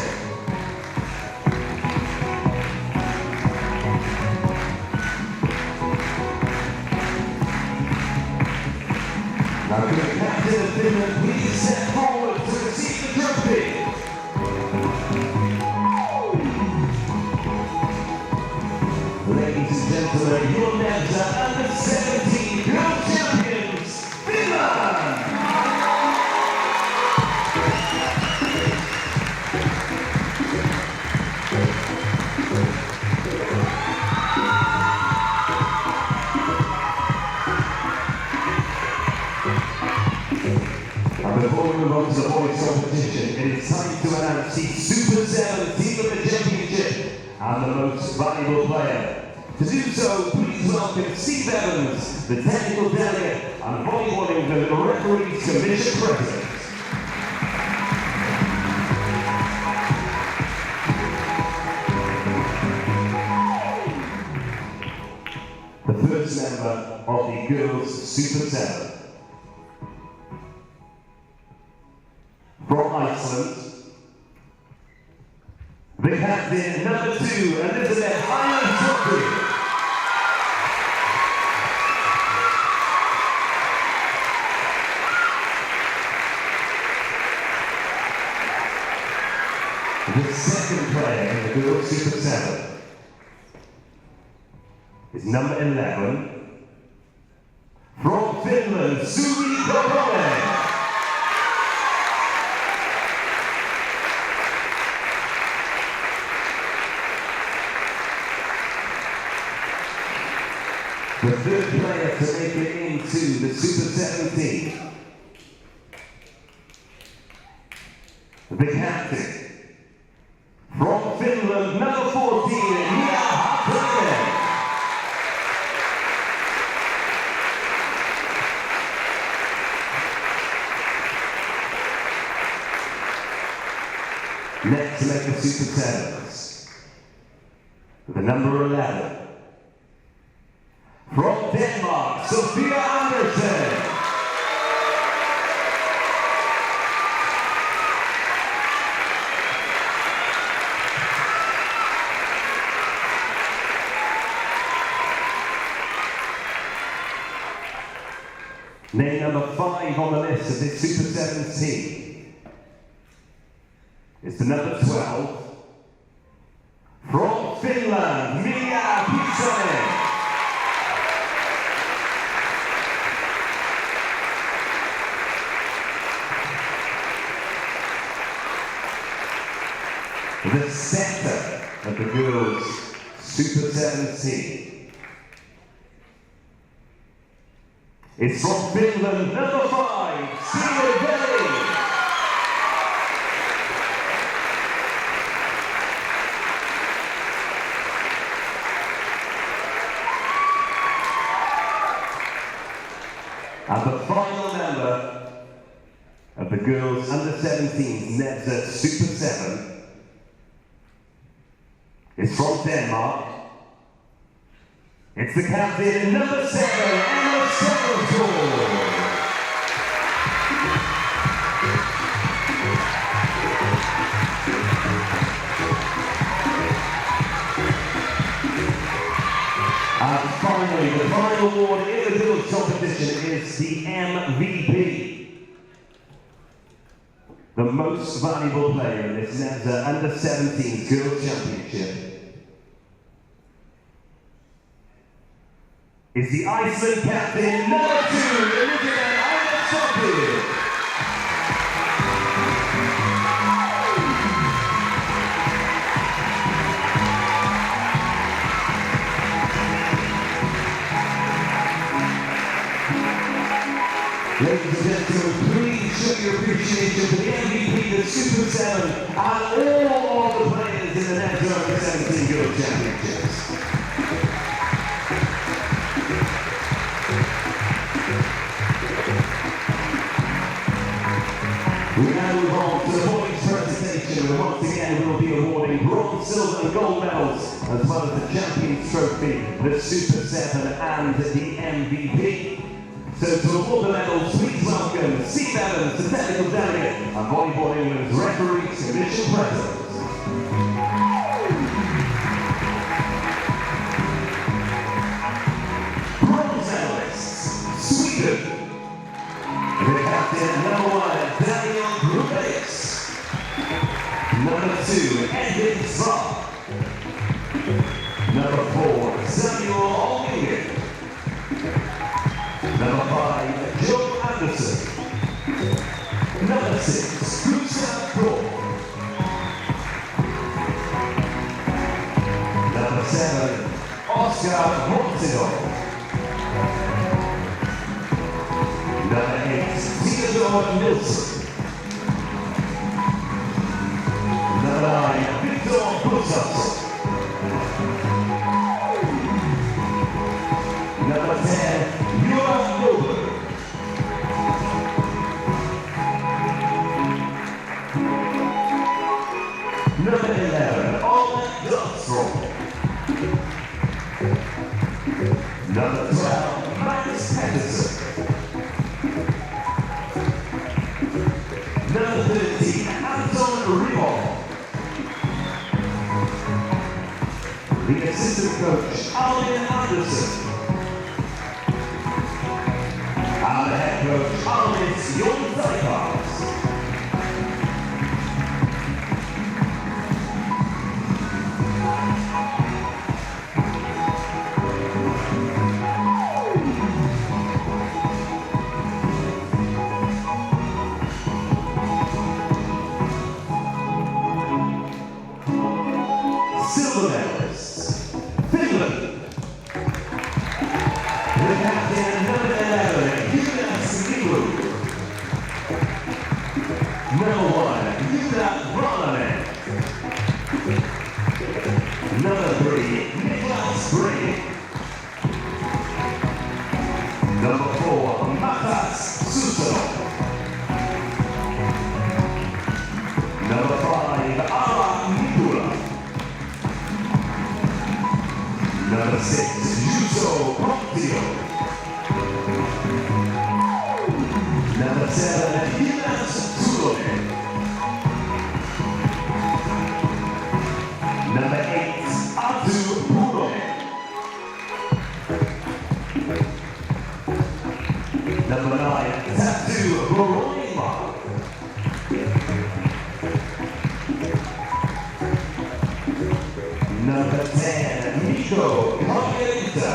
Now could the captain of Finland please step forward to receive the trophy? Ladies and gentlemen, your nevza under 17 world champions, Finland! And before we move on to the boys competition, it is time to announce the Super 7 Team of the Championship and the most valuable player. To do so, please welcome Steve Evans, the technical delegate, and Bonnie Waddington, the referees commission president. the girls' Super 7. From Iceland, the captain, number 2, Elizabeth Iron. The second player in the girls' Super 7 is number 11, from Finland, Suvi Koponen. The third player to make it into the Super 17, the captain, from Finland, number 14, Mia Hakkinen. Next to make the Super 7s, the number 11, from Denmark, Sofia Andersen. Name number 5 on the list of this Super 17 is the number 12, from Finland, Mia Pisanen. The center of the girls' Super 17 is from Finland, number 5, Sina Veli. And the final member of the girls' under 17s nevza Super 7 is from Denmark. It's the captain, number 7, Emma Summerthorpe. And finally, the final award in the girls' competition is the MVP. The most valuable player in this nevza under 17s girls' championship is the Iceland captain, number 2, Elizabeth Iron. Ladies and gentlemen, please show your appreciation to the MVP, the Super 7, and all of the players in the nevza under 17 girls' championships. We now move on to the boys' presentation, where once again we will be awarding bronze, silver and gold medals, as well as the Champions Trophy, the Super 7 and the MVP. So to award the medals, please welcome Steve Evans, the technical delegate, and Volleyball England's referees, commission president. Bronze medalists, Sweden. The captain, number 1, Daniel Grubeus. Number 2, Edwin Zah. Number 4, Samuel Olmingen. Number 5, Joe Anderson. Number 6, Gustav Brock. Number 7, Oscar Montino. Number 8, Theodore Nilsson. Number 9, Victor Gustafsson. Number 10, Johan Nobel. Number 11, Arne Lundström. Number 12, Magnus Ribbon. The assistant coach, Alvin Anderson. And the head coach, Alvin Jon. Silver medalists, Finland. The captain, number 11, Jonas Niglu. Number 1, Jonas Brananen. Number 3, Niklas Brink. Number 4, Matas Susanov. Number 5, Ara Nikula. Number 6, Juuso Pontio. Number 7, Jonas Tulonen. Number 8, Artu Puronen. Number 9, Tatu Boroima. Number 10, Mikko Margarita.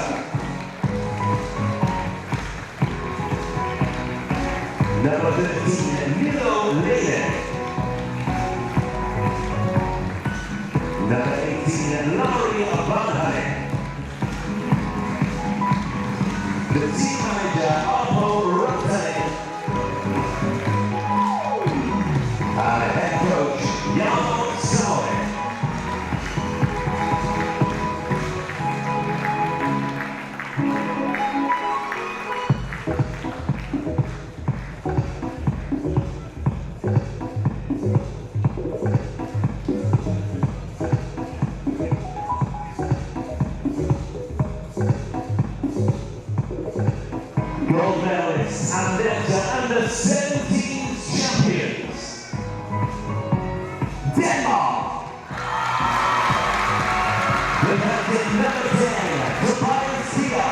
Number 13, Milo Leinen. Number 18, Lauri Vanhanen. The team manager, Arpo Rantanen. And head coach, Jarmo Salonen. Gold medalists and nevza under 17s champions. Denmark. The captain, number 10, Tobias Tia.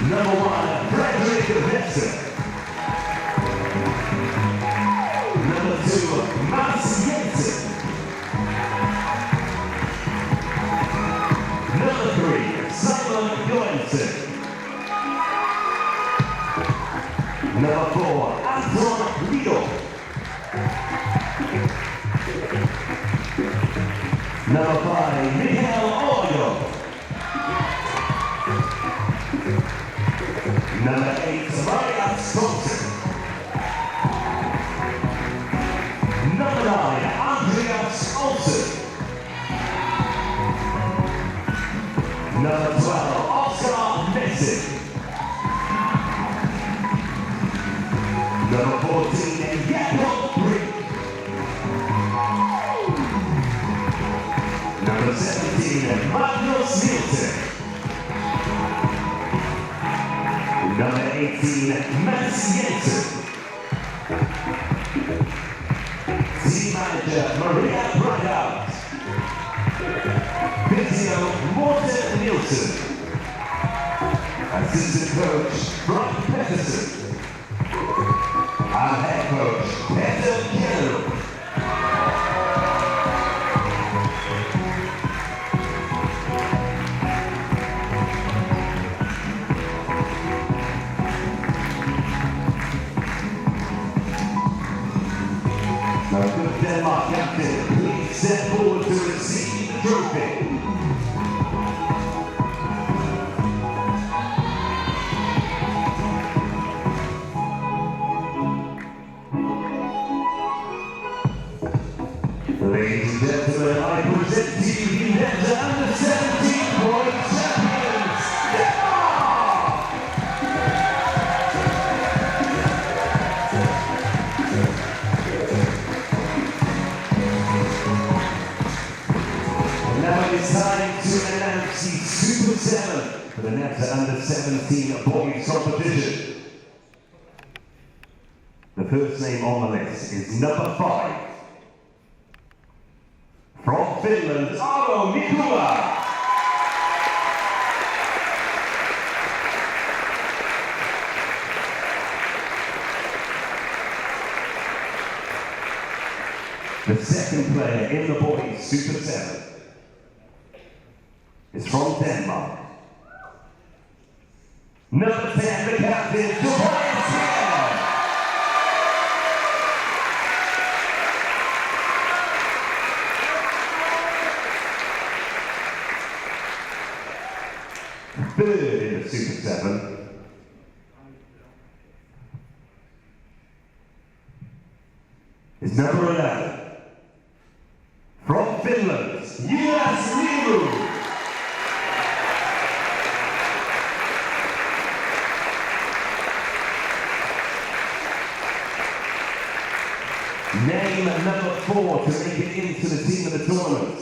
Number 1, Frederick Webster. Number 2, Mats Jensen. Number 3, Simon Johansson. Number 4, Anton Lido. Number 5, Mikael Ojo. Number 8, Marianne Thompson. Number 9, Andreas Olsen. Number 12, Oscar Messi. Number 14, Jakob Brink. Number 17, Magnus Nielsen. Number 18, Mats Jensen. Team manager, Maria Brandhout. Physio, Morten Nielsen. Assistant coach, Brian Pettersson. And head coach, Peter Keller. Now, good Denmark captain, please step forward to receive the trophy. Ladies and gentlemen, I present to you the nevza under 17 world champions, Denmark! Now it is time to announce the Super 7 for the nevza under 17 boys competition. The first name on the list is number 5. From Finland, Aro Nikula. The second player in the boys' Super 7 is from Denmark. Number 10, the captain, Tobias Hare. Third in the Super 7 is number 11. From Finland, Julius Limu. Name number 4 to make it into the team of the tournament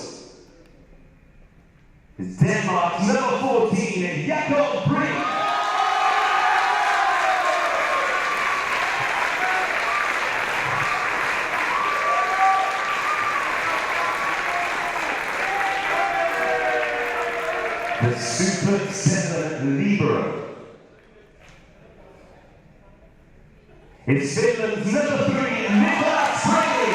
is Denmark's number 14, Jakob Brink. The Super 7 Libero is Finland's number 3, Niklas Frey.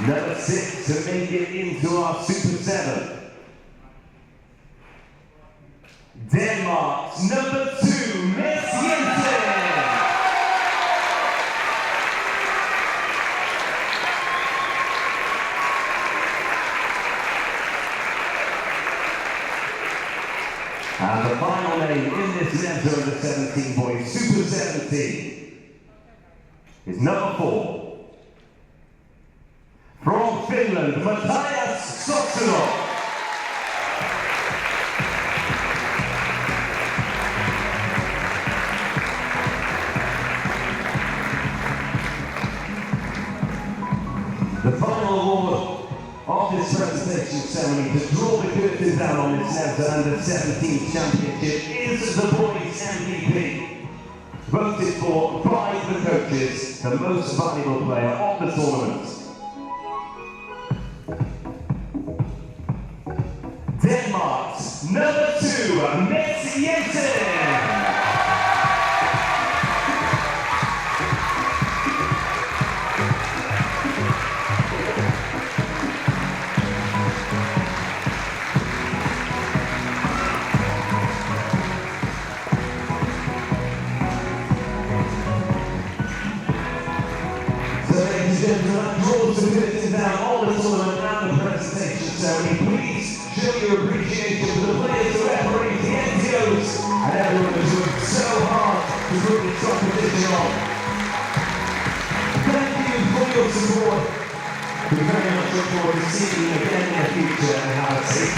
Number 6 to make it into our Super 7. Denmark's number 2, Mets. And the final name in this nevza of the 17 boys Super 17 is number 4. From Finland, Matthias Sotsalo. The final award of this presentation ceremony to draw the curtain down on this nevza under 17 championship is the boys MVP. Voted for by the coaches, the most valuable player of the tournament. Denmark's number 2, Mets. That draws the curtain down on the tournament and the presentation ceremony. Please show your appreciation for the players, the referees, the NTOs, and everyone who's worked so hard to put this competition on. Thank you for your support. We very much look forward to seeing you again in the future and have a safe